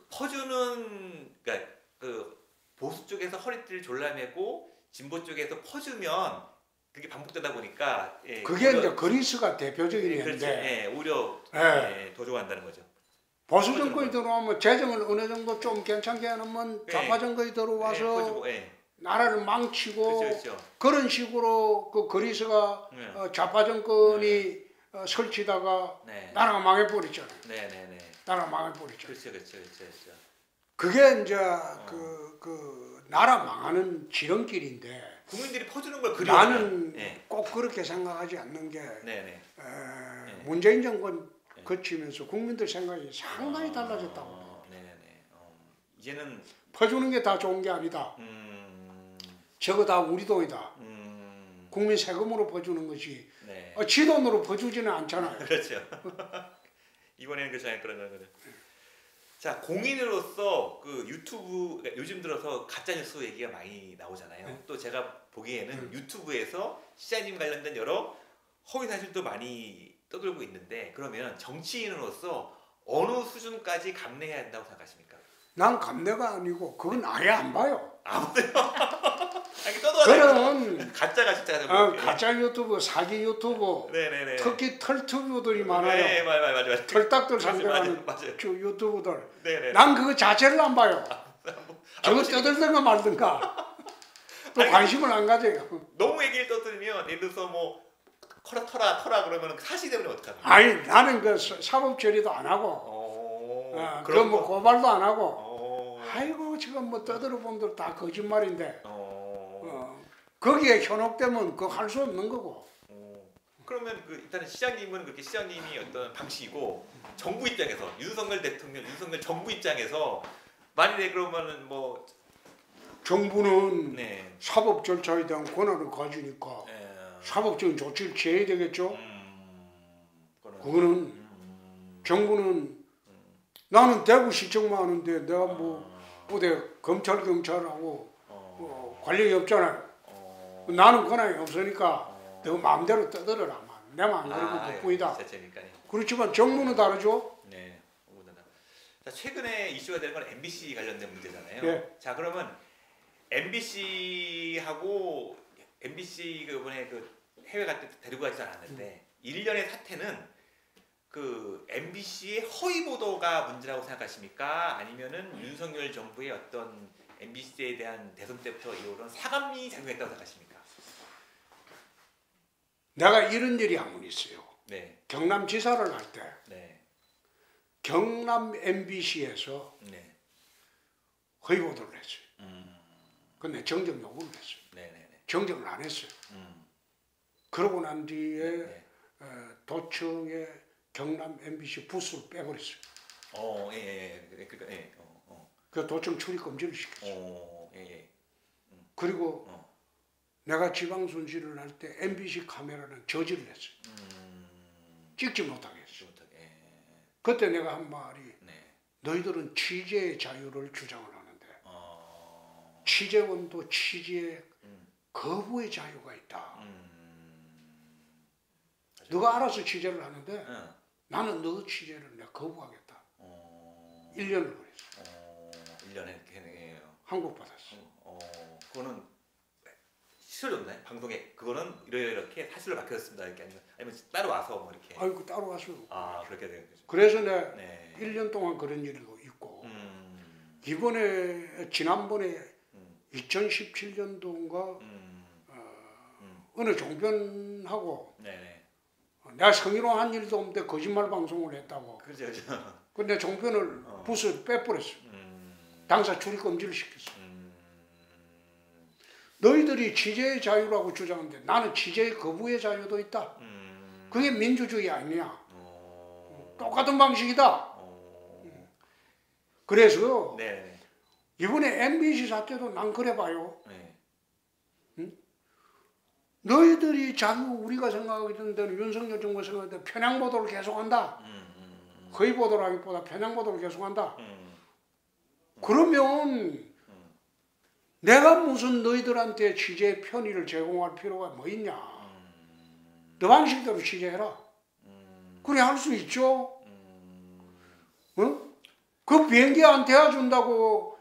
퍼주는 그러니까 그 보수 쪽에서 허리띠를 졸라매고 진보 쪽에서 퍼주면 그게 반복되다 보니까 그게 이제 그리스가 대표적인 예인데 오히려 더 좋아한다는 거죠. 보수 정권이 들어오면 재정을 어느 정도 좀 괜찮게 해놓으면 좌파 정권이 들어와서 나라를 망치고 그렇죠. 그런 식으로 그 그리스가 좌파 정권이 설치다가 나라가 망해버렸잖아요. 나라가 망해버렸죠. 그렇죠. 그게 이제 그 나라 망하는 지름길인데 국민들이 퍼주는 걸 그리워하면 나는 꼭 그렇게 생각하지 않는 게 네네. 문재인 정권 거치면서 국민들 생각이 상당히 달라졌다고. 이제는 퍼주는 게 다 좋은 게 아니다. 저거 다 우리 돈이다. 국민 세금으로 퍼주는 것이 지 돈으로 퍼주지는 않잖아요. 그렇죠. 이번에는 그렇지 않을 거라는 거죠. 자 공인으로서 그 유튜브 요즘 들어서 가짜 뉴스 얘기가 많이 나오잖아요. 또 제가 보기에는 유튜브에서 시장님 관련된 여러 허위 사실도 많이 떠들고 있는데 그러면 정치인으로서 어느 수준까지 감내해야 한다고 생각하십니까? 난 감내가 아니고 그건 아예 안 봐요. 아무튼 그런 가짜가 진짜 가짜 유튜브, 사기 유튜브, 네네네. 특히 털튜브들이 많아요. 네, 맞아. 털딱들 상대하는 맞아요. 유튜브들. 네네. 난 그거 자체를 안 봐요. 저거 떠들든가 말든가. 또 관심을 안 가져요. 너무 얘기를 떠들면 예를 들어서 뭐 터라 그러면 사실 때문에 어떡하나? 아니 나는 그 사법 처리도 안 하고, 그럼 뭐 고발도 안 하고. 아이고 지금 뭐 떠들어 보면 다 거짓말인데. 거기에 현혹되면 그거 할 수 없는 거고. 그러면 그 일단은 시장님은 그렇게 시장님이 어떤 방식이고 정부 입장에서 윤석열 대통령, 윤석열 정부 입장에서 만일에 그러면은 뭐 정부는 사법 절차에 대한 권한을 가지니까 사법적인 조치를 취해야 되겠죠. 그거는 정부는 나는 대구시청만 하는데 내가 뭐 어디 검찰 경찰하고 관련이 없잖아요. 나는 권한이 없으니까 너 마음대로 떠들어라. 내 마음 그리고 그뿐이다. 그렇지만 정부는 다르죠. 네. 자, 최근에 이슈가 되는 건 MBC 관련된 문제잖아요. 예. 자 그러면 MBC하고 MBC 그번에 그 해외 갈 때 데리고 가지 않았는데 일련의 사태는 그 MBC의 허위 보도가 문제라고 생각하십니까? 아니면은 윤석열 정부의 어떤 MBC에 대한 대선 때부터 이런 사감이 작용했다고 생각하십니까? 내가 이런 일이 한 번 있어요. 네. 경남지사를 할 때 경남 MBC에서 허위 보도를 했어요. 근데 정정 요구를 했어요. 정정을 안 했어요. 그러고 난 뒤에 네. 도청에 경남 MBC 부스를 빼버렸어요. 그러니까 그 도청 출입 금지를 시켰어요. 그리고 내가 지방 순시를 할 때 MBC 카메라는 저지를 했어요. 찍지 못하게 했어요. 그때 내가 한 말이 너희들은 취재의 자유를 주장을 하는데 취재원도 취재 거부의 자유가 있다. 너가 알아서 취재를 하는데 나는 너 취재를 내가 거부하겠다. 1년을 그랬어. 1년에 이렇게 한국 받았어. 그거는 실효였나요? 방송에 그거는 이렇게 사실로 밝혀졌습니다. 이렇게 아니면 따로 와서 뭐 이렇게. 아이고 따로 왔어. 그렇게 되는 거죠. 그래서 내가 네. 1년 동안 그런 일도 있고 이번에 지난번에 2017년도인가 어느 종편하고 내가 성희롱한 일도 없는데 거짓말 방송을 했다고. 그렇죠. 근데 종편을 부스 빼버렸어. 당사 출입 금지를 시켰어. 너희들이 취재의 자유라고 주장하는데 나는 취재의 거부의 자유도 있다. 그게 민주주의 아니냐. 똑같은 방식이다. 그래서 이번에 MBC 사태도 난 그래 봐요. 너희들이 자유 우리가 생각하던 대로 윤석열 정부가 생각할 때 편향 보도를 계속한다. 거의 보도라기보다 편향 보도를 계속한다. 그러면 내가 무슨 너희들한테 취재 편의를 제공할 필요가 뭐 있냐. 너 방식대로 취재해라. 그래 할 수 있죠. 그 비행기 안 태워준다고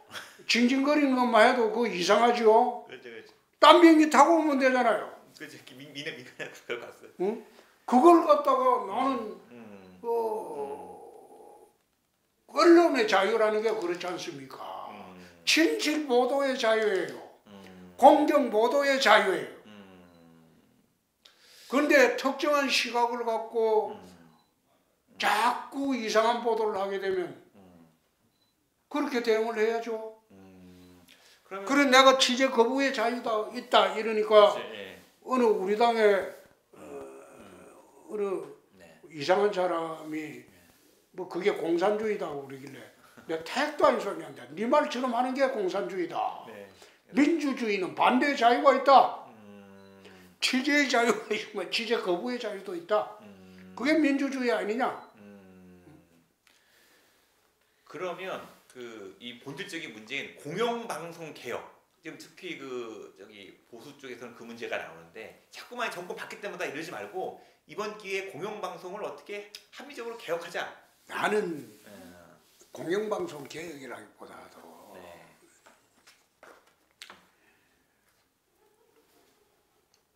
징징거리는 것만 해도 그거 이상하죠. 딴 비행기 타고 오면 되잖아요. 그렇죠. 미네 그걸 봤어요. 그걸 갖다가 나는 언론의 자유라는 게 그렇지 않습니까? 진실 보도의 자유예요. 공정 보도의 자유예요. 그런데 특정한 시각을 갖고 자꾸 이상한 보도를 하게 되면 그렇게 대응을 해야죠. 그래 내가 취재 거부의 자유가 있다 이러니까 어느 우리 당의 어느 이상한 사람이 뭐 그게 공산주의다 그러길래 내가 택도 안 소리한다. 네 말처럼 하는 게 공산주의다. 민주주의는 반대의 자유가 있다. 취재의 자유가 있지만 취재 거부의 자유도 있다. 그게 민주주의 아니냐? 그러면 이 본질적인 문제인 공영방송 개혁, 지금 특히 보수 쪽에서는 그 문제가 나오는데 자꾸만 정권 바뀔 때마다 이러지 말고 이번 기회에 공영방송을 어떻게 합리적으로 개혁하자. 나는 공영방송 개혁이라기보다도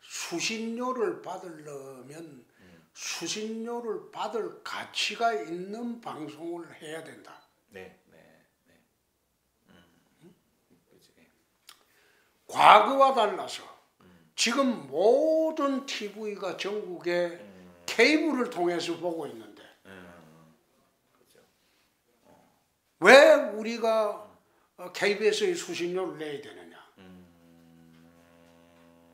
수신료를 받으려면 수신료를 받을 가치가 있는 방송을 해야 된다. 과거와 달라서 지금 모든 TV가 전국에 케이블을 통해서 보고 있는데 왜 우리가 KBS의 수신료를 내야 되느냐?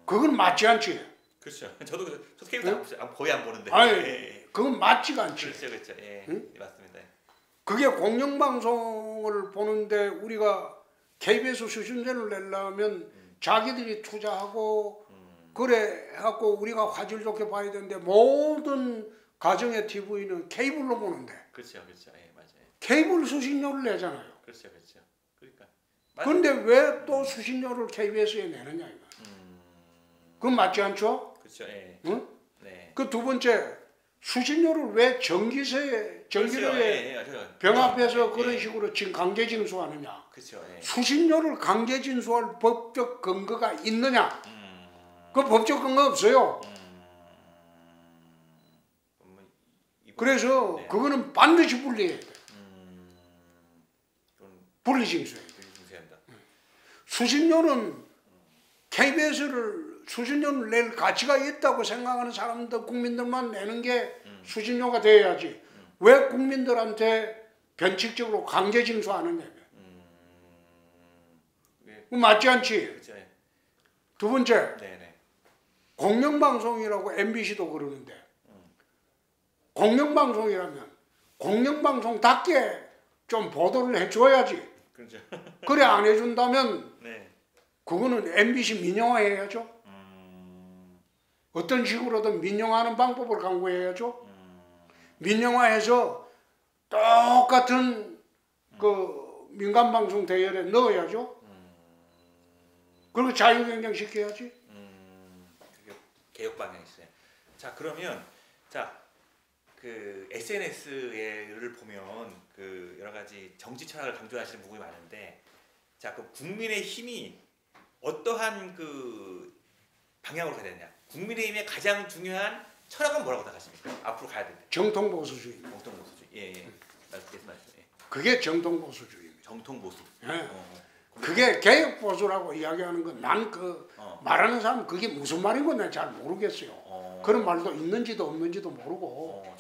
그건 맞지 않지. 그렇죠. 저도 케이블 거의 안 보는데. 아니, 그건 맞지가 않지. 그렇죠. 예, 응? 맞습니다. 그게 공영방송을 보는데 우리가 KBS 수신료를 내려면 자기들이 투자하고 그래 갖고 우리가 화질 좋게 봐야 되는데 모든 가정의 TV는 케이블로 보는데. 그렇죠. 예, 맞아요. 케이블 수신료를 내잖아요. 그렇죠. 그러니까. 그런데 왜 또 수신료를 KBS에 내느냐 이거. 그건 맞지 않죠? 그렇죠. 예. 응? 네. 그 두 번째 수신료를 왜 전기료에 병합해서 그런 식으로 지금 강제 징수하느냐? 그렇죠. 예. 수신료를 강제 징수할 법적 근거가 있느냐? 그 법적 근거 없어요. 그래서 그거는 반드시 분리해야 돼. 분리징수해야 돼. 수신료는 수신료를 낼 가치가 있다고 생각하는 사람들, 국민들만 내는 게 수신료가 돼야지. 왜 국민들한테 변칙적으로 강제 징수하느냐. 맞지 않지? 그렇죠. 두 번째, 공영방송이라고 MBC도 그러는데 공영방송이라면 공영방송답게 좀 보도를 해줘야지. 그렇죠. 그래 안 해준다면 네. 그거는 MBC 민영화해야죠. 어떤 식으로든 민영화하는 방법을 강구해야죠. 민영화해서 똑같은 그 민간방송 대열에 넣어야죠. 그리고 자유경쟁 시켜야지. 개혁 방향이시네요. 자 그러면 그 SNS를 보면 그 여러 가지 정치 철학을 강조하시는 부분이 많은데, 자 그 국민의 힘이 어떠한 그 방향으로 가야 되느냐? 국민의힘의 가장 중요한 철학은 뭐라고 생각하십니까? 앞으로 가야 되는데. 정통 보수주의. 정통 보수주의. 예. 말씀하세요. 예. 그게 정통 보수주의입니다. 정통 보수. 예. 그게 개혁 보수라고 이야기하는 건 난 그 말하는 사람 그게 무슨 말인 건 잘 모르겠어요. 그런 말도 있는지도 없는지도 모르고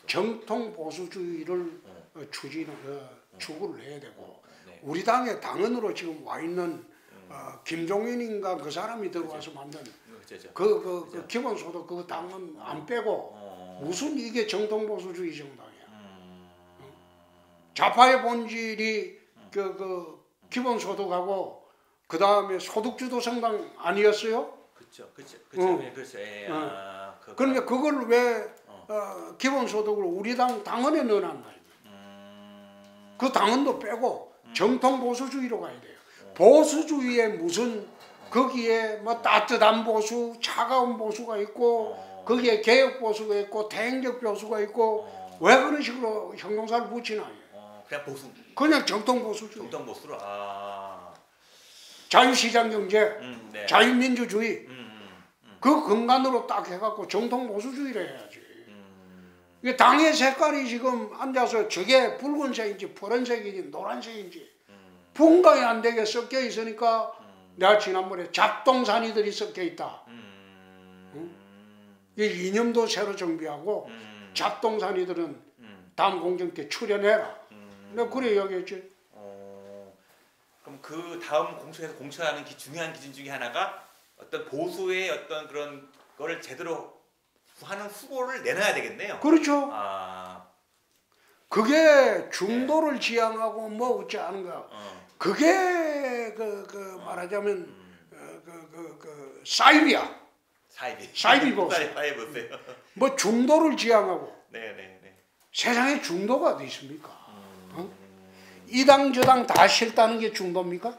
정통 보수주의를 추구를 해야 되고 네. 우리 당의 당원으로 지금 와 있는 김종인인가 그 사람이 들어와서 만든 그 기본소득 그 당은 안 빼고 무슨 이게 정통 보수주의 정당이야. 좌파의 본질이 그 기본소득하고 그 다음에 소득주도 정당 아니었어요? 그렇죠. 예. 그러니까 그걸 왜 기본소득을 우리 당원에 넣어놨나? 그 당원도 빼고 정통 보수주의로 가야 돼요. 보수주의에 무슨 거기에 뭐 따뜻한 보수, 차가운 보수가 있고 거기에 개혁 보수가 있고 대행적 보수가 있고 왜 그런 식으로 형용사를 붙이나? 그냥 보수. 그냥 정통 보수주의. 정통 보수로. 자유시장 경제, 네. 자유민주주의 그 근간으로 딱 해갖고 정통 보수주의를 해야지. 이게 당의 색깔이 지금 앉아서 저게 붉은색인지 파란색인지 노란색인지 분간이 안 되게 섞여 있으니까 내가 지난번에 잡동사니들이 섞여 있다. 이 이념도 새로 정비하고 잡동사니들은 다음 공정 때 출연해라. 내가 그래 이야기했지. 그럼 그 다음 공천에서 공천하는 중요한 기준 중에 하나가 어떤 보수의 어떤 그런 거를 제대로 하는 후보를 내놔야 되겠네요. 그렇죠. 그게 중도를 지향하고 뭐 어찌 하는 거야. 그게 말하자면 사이비야. 사이비 보수. 뭐 중도를 지향하고. 네네네. 세상에 중도가 어디 있습니까? 이 당 저 당 다 싫다는 게 중도입니까?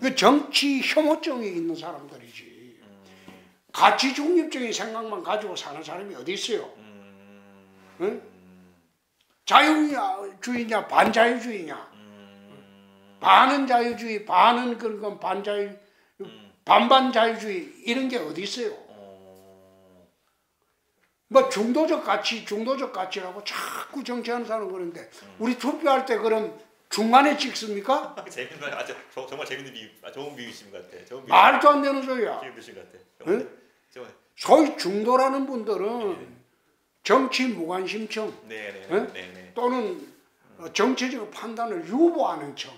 그 정치 혐오증이 있는 사람들이지. 가치 중립적인 생각만 가지고 사는 사람이 어디 있어요? 응? 자유주의냐 반자유주의냐? 반은 자유주의, 반은 그런 건 반자유, 반반 자유주의 이런 게 어디 있어요? 뭐 중도적 가치라고 자꾸 정치하는 사람 그러는데 우리 투표할 때 그럼 중간에 찍습니까? 재밌는 정말 재밌는 비유, 좋은 비유신 것 같아. 말도 안 되는 소리야. 재밌으신 것 같아. 응? 소위 중도라는 분들은 정치 무관심청 응? 또는 정치적 판단을 유보하는 청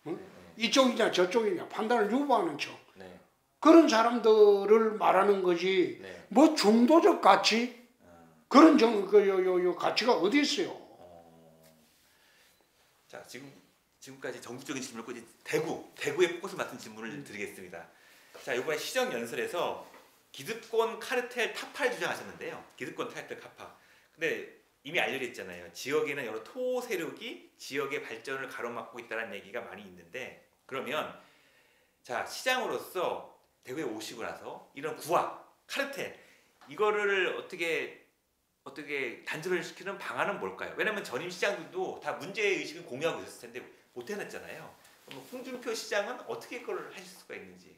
응? 이쪽이냐 저쪽이냐 판단을 유보하는 청 그런 사람들을 말하는 거지 뭐 중도적 가치 그런 가치가 어디 있어요? 자 지금까지 전국적인 질문을 꽂은 대구에 포커스 맞춘 질문을 드리겠습니다. 자 이번에 시정 연설에서 기득권 카르텔 타파를 주장하셨는데요. 기득권 카르텔 타파. 근데 이미 알려져 있잖아요. 지역에는 여러 토 세력이 지역의 발전을 가로막고 있다는 얘기가 많이 있는데 그러면 자 시장으로서 대구에 오시고 나서 이런 구화 카르텔 이거를 어떻게 단절을 시키는 방안은 뭘까요? 왜냐하면 전임 시장들도 다 문제의식을 공유하고 있었을 텐데 못 해냈잖아요. 그럼 홍준표 시장은 어떻게 그걸 하실 수가 있는지.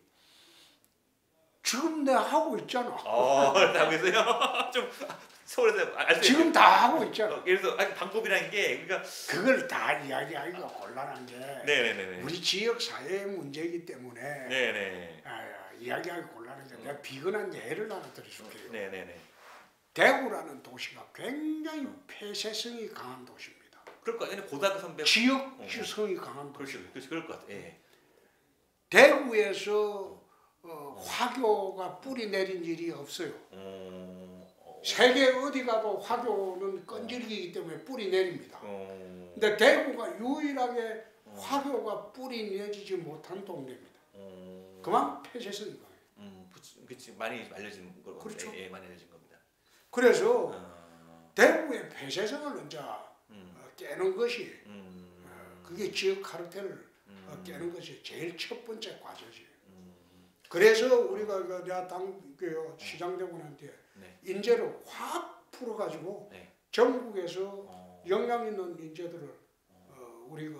지금 내가 하고 있잖아. 하고 있어요? 좀 서울에서 지금 다 하고 있잖아. 그래서 방법이라는 게 그러니까 그걸 다 이야기하기가 곤란한 게 네네네. 우리 지역 사회의 문제이기 때문에 네네. 이야기하기 곤란한데 내가 비근한 예를 하나 드려줄게요. 네네네. 대구라는 도시가 굉장히 폐쇄성이 강한 도시입니다. 그럴 것 같아요. 고등학교 선배 지역성이 강한 도시. 그럴 것 같아요. 예. 대구에서 화교가 뿌리 내린 일이 없어요. 세계 어디 가도 화교는 끈질기기 때문에 뿌리 내립니다. 근데 대구가 유일하게 화교가 뿌리 내리지 못한 동네입니다. 그만 폐쇄성인 거예요. 그치, 많이 알려진 거. 그렇죠. 예, 많이 알려진 겁니다. 그래서 대구의 폐쇄성을 이제 깨는 것이 그게 지역 카르텔을 깨는 것이 제일 첫 번째 과제지. 그래서 우리가 내가 시장 되고 난 뒤에 네. 인재를 확 풀어가지고 네. 전국에서 역량 있는 인재들을 우리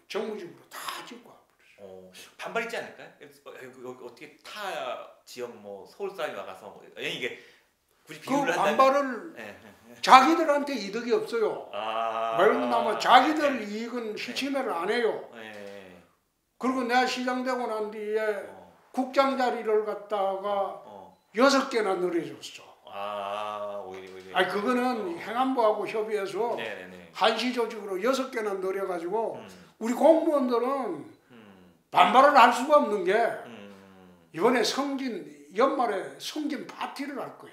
정무직으로 다 짓고 와버렸어요. 반발 있지 않을까요? 여기 어떻게 타 지역 뭐 서울 사람이 와가서 이게 굳이 그 비유를 한다면 반발을 네. 자기들한테 이득이 없어요. 말하면 자기들 네. 이익은 실천을 안 해요. 네. 그리고 내가 시장 되고 난 뒤에 국장 자리를 갖다가 6개나 늘려줬어. 오히려. 아니 그거는 행안부하고 협의해서 네네네. 한시 조직으로 6개나 늘려가지고 우리 공무원들은 반발을 할 수가 없는 게 이번에 연말에 성진 파티를 할 거야.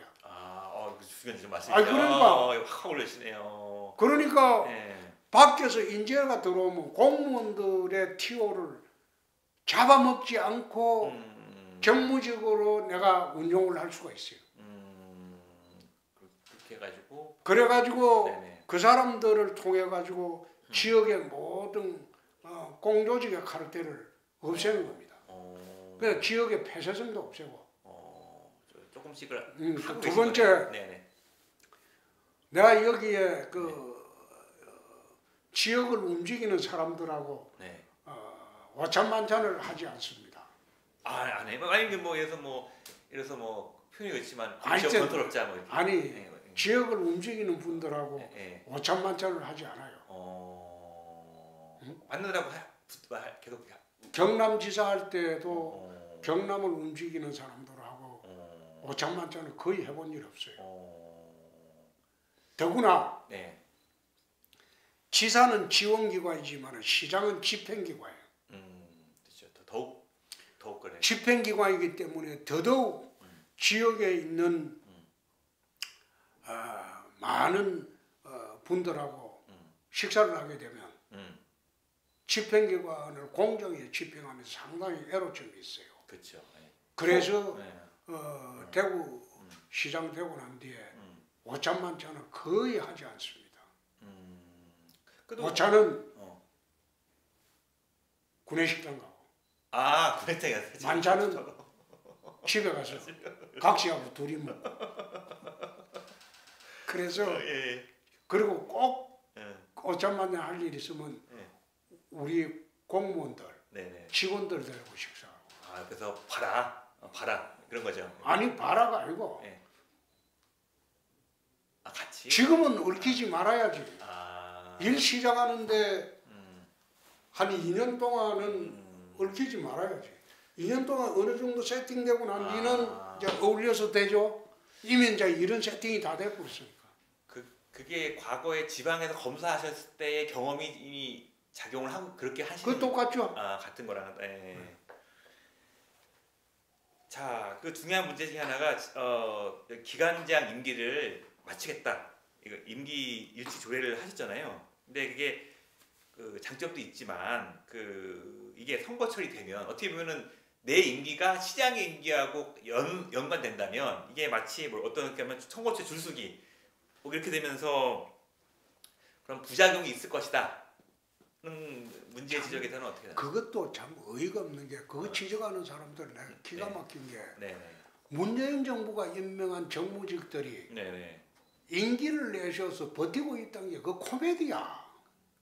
그 중요한 말씀이죠. 그러니까 확 올리시네요. 그러니까 네. 밖에서 인재가 들어오면 공무원들의 티오를 잡아먹지 않고 정무직으로 내가 운용을 할 수가 있어요. 그렇게 해가지고. 그래가지고 네네. 그 사람들을 통해 가지고 지역의 모든 공조직의 카르텔을 없애는 겁니다. 그래서 지역의 폐쇄성도 없애고. 조금씩을 하고 두 번째, 네네. 내가 여기에 지역을 움직이는 사람들하고 네. 오찬만찬을 하지 않습니다. 안 해요. 아니 뭐 이래서 뭐 표현이 그렇지만 아니, 건설업자 뭐 이렇게. 아니 네. 지역을 움직이는 분들하고 네. 오찬만찬을 하지 않아요. 맞느라고 계속. 경남지사 할 때도 경남을 움직이는 사람들하고 오찬만찬을 거의 해본 일 없어요. 더구나 네. 지사는 지원기관이지만 시장은 집행기관이에요. 그렇죠. 더욱 그래. 집행기관이기 때문에 더더욱 지역에 있는 많은 분들하고 식사를 하게 되면 집행기관을 공정히 집행하면서 상당히 애로점이 있어요. 그렇죠. 네. 그래서 네. 대구 시장 되고 난 뒤에 오찬만찬은 거의 하지 않습니다. 오찬은 구내식당 가고 구내식당 가서 만찬은 집에 가서 각시하고 둘이 먹고. 그래서 그리고 꼭 오찬만찬 할 일 있으면 우리 공무원들, 직원들 데리고 식사하고. 그래서 봐라 그런 거죠. 아니 봐라가 아니고 같이. 지금은 얽히지 말아야지. 일 시작하는데 한 2년 동안은 얽히지 말아야지. 2년 동안 어느 정도 세팅되고 난 뒤는 이제 어울려서 되죠. 이미 이제 이런 세팅이 다 되고 있으니까. 그게 과거에 지방에서 검사하셨을 때의 경험이 이미 작용을 하고 그렇게 하시는. 그거 똑같죠. 같은 거랑. 자, 그 중요한 문제 중에 하나가 기관장 임기를 마치겠다. 이거 임기 일치 조례를 하셨잖아요. 근데 그게 그 장점도 있지만 이게 선거철이 되면 어떻게 보면은 내 임기가 시장의 임기하고 연관된다면 이게 마치 어떤 게 하면 선거철 줄서기 뭐 이렇게 되면서 그런 부작용이 있을 것이다. 문제 지적에 대해서는 어떻게 생각하세요? 그것도 참 어이가 없는 게 그거 지적하는 사람들 내가 기가 막힌 게 네네. 문재인 정부가 임명한 정무직들이 네네. 임기를 내셔서 버티고 있다는 게 그 코미디야.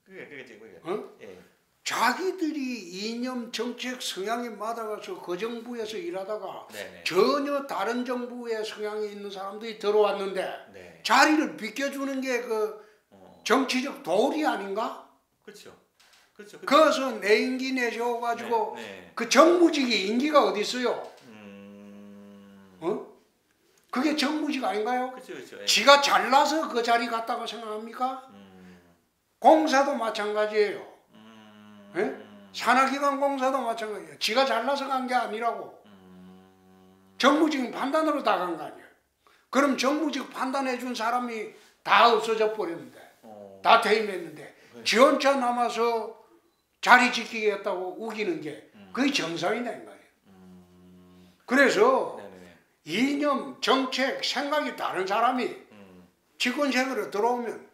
그게. 어? 자기들이 이념 정책 성향이 맞아가서 그 정부에서 일하다가 전혀 다른 정부의 성향이 있는 사람들이 들어왔는데 자리를 비켜주는 게 그 정치적 도리 아닌가? 그렇죠. 그래서 내 임기 내셔가지고 그 정무직이 임기가 어디 있어요? 그게 정무직 아닌가요? 그렇죠. 지가 잘나서 그 자리 갔다고 생각합니까? 공사도 마찬가지예요. 산하기관 공사도 마찬가지예요. 지가 잘나서 간 게 아니라고. 정무직 판단으로 다 간 거 아니에요. 그럼 정무직 판단해 준 사람이 다 없어져 버렸는데 다 퇴임했는데 지 혼자 남아서 자리 지키겠다고 우기는 게 그게 정상이다 이 말이에요. 그래서 네네네. 이념, 정책, 생각이 다른 사람이 직권생활에 들어오면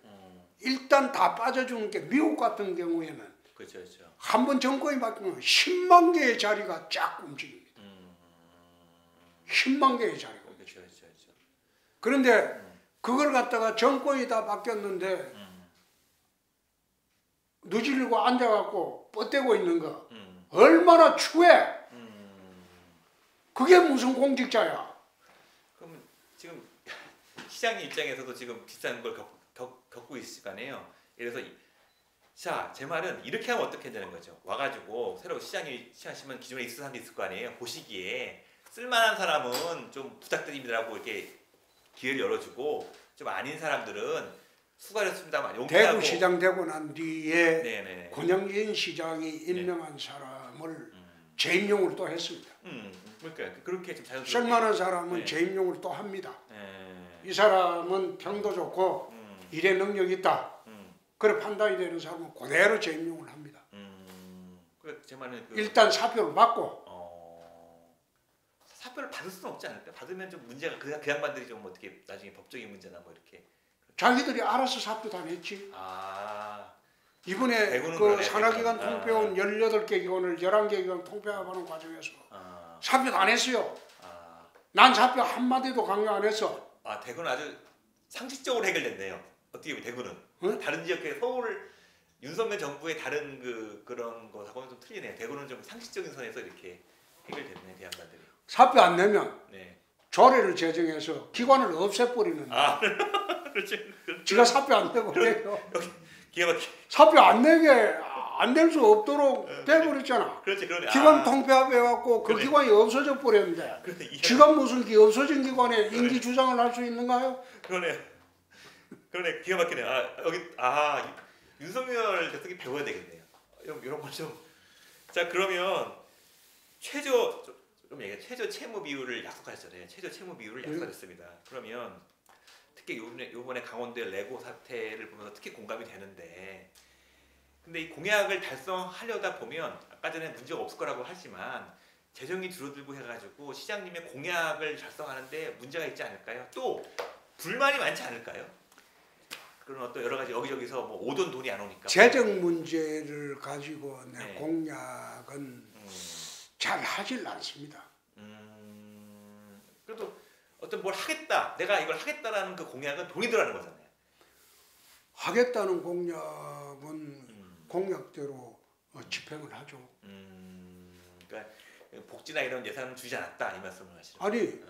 일단 다 빠져주는 게 미국 같은 경우에는 그렇죠, 그렇죠. 한 번 정권이 바뀌면 10만 개의 자리가 쫙 움직입니다. 10만 개의 자리가. 그렇죠, 그렇죠, 그렇죠. 그런데 그걸 갖다가 정권이 다 바뀌었는데 누질리고 앉아갖고 뻗대고 있는 거 얼마나 추해. 그게 무슨 공직자야. 그럼 지금 시장 입장에서도 지금 비싼 걸 겪고 있을 거 아니에요. 그래서 자, 제 말은 이렇게 하면 어떻게 되는 거죠? 와가지고 새로 시장에 시작하시면 기존에 있을 사람도 있을 거 아니에요. 보시기에 쓸만한 사람은 좀 부탁드립니다라고 이렇게 기회를 열어주고 좀 아닌 사람들은 수고하셨습니다만 용기하고 대구시장 되고 난 뒤에 네네. 권영진 시장이 임명한 사람을 재임용을 또 했습니다. 그러니까 그렇게 좀 자연스럽게 쓸만한 사람은 네. 재임용을 또 합니다. 네. 이 사람은 평도 좋고 일에 능력이 있다. 그래 판단이 되는 사람은 그대로 재임용을 합니다. 제 말은 일단 사표를 받고 사표를 받을 수는 없지 않을까? 받으면 좀 문제가 그 양반들이 좀 어떻게 나중에 법적인 문제나 뭐 이렇게 자기들이 알아서 사표 다 냈지. 이번에 대구는 그 그러네. 산하기관 통폐원 18개 기관을 11개 기관 통폐하는 과정에서 사표 다 냈어요. 난 사표 한마디도 강요 안 했어. 대구는 아주 상식적으로 해결됐네요. 어떻게 보면 대구는 응? 다른 지역의 서울 윤석열 정부의 다른 그런 거하고는 좀 틀리네요. 대구는 좀 상식적인 선에서 이렇게 해결됐네 그 양반들이. 사표 안 내면 네. 조례를 제정해서 기관을 없애버리는. 그렇죠. 지가 사표 안 내고 그래요. 기가 막히. 사표 안 내게 안 낼 수 없도록 돼버렸잖아. 그렇지, 그러네. 기관 통폐합해갖고 그 그래. 기관이 없어져 버렸는데 그러네. 지가 무슨 없어진 기관에 임기 주장을 할 수 있는가요? 그러네. 기가 막히네. 여기 윤석열 대통령이 배워야 되겠네요. 이런 걸 좀. 자, 그러면 최저 채무 비율을 약속하셨잖아요. 최저 채무 비율을 약속하셨습니다. 그러면 특히 요번에 강원도의 레고 사태를 보면서 특히 공감이 되는데, 근데 이 공약을 달성하려다 보면 아까 전에 문제가 없을 거라고 하지만 재정이 줄어들고 해가지고 시장님의 공약을 달성하는데 문제가 있지 않을까요? 또 불만이 많지 않을까요? 그런 어떤 여러 가지 여기저기서 뭐 오던 돈이 안 오니까 재정 문제를 가지고 내 네. 공약은 잘 하질 않습니다. 그래도 어떤 뭘 하겠다, 내가 이걸 하겠다라는 그 공약은 돈이 들어가는 거잖아요. 하겠다는 공약은 공약대로 집행을 하죠. 그러니까 복지나 이런 예산을 주지 않았다 이 말씀을 하시는 아니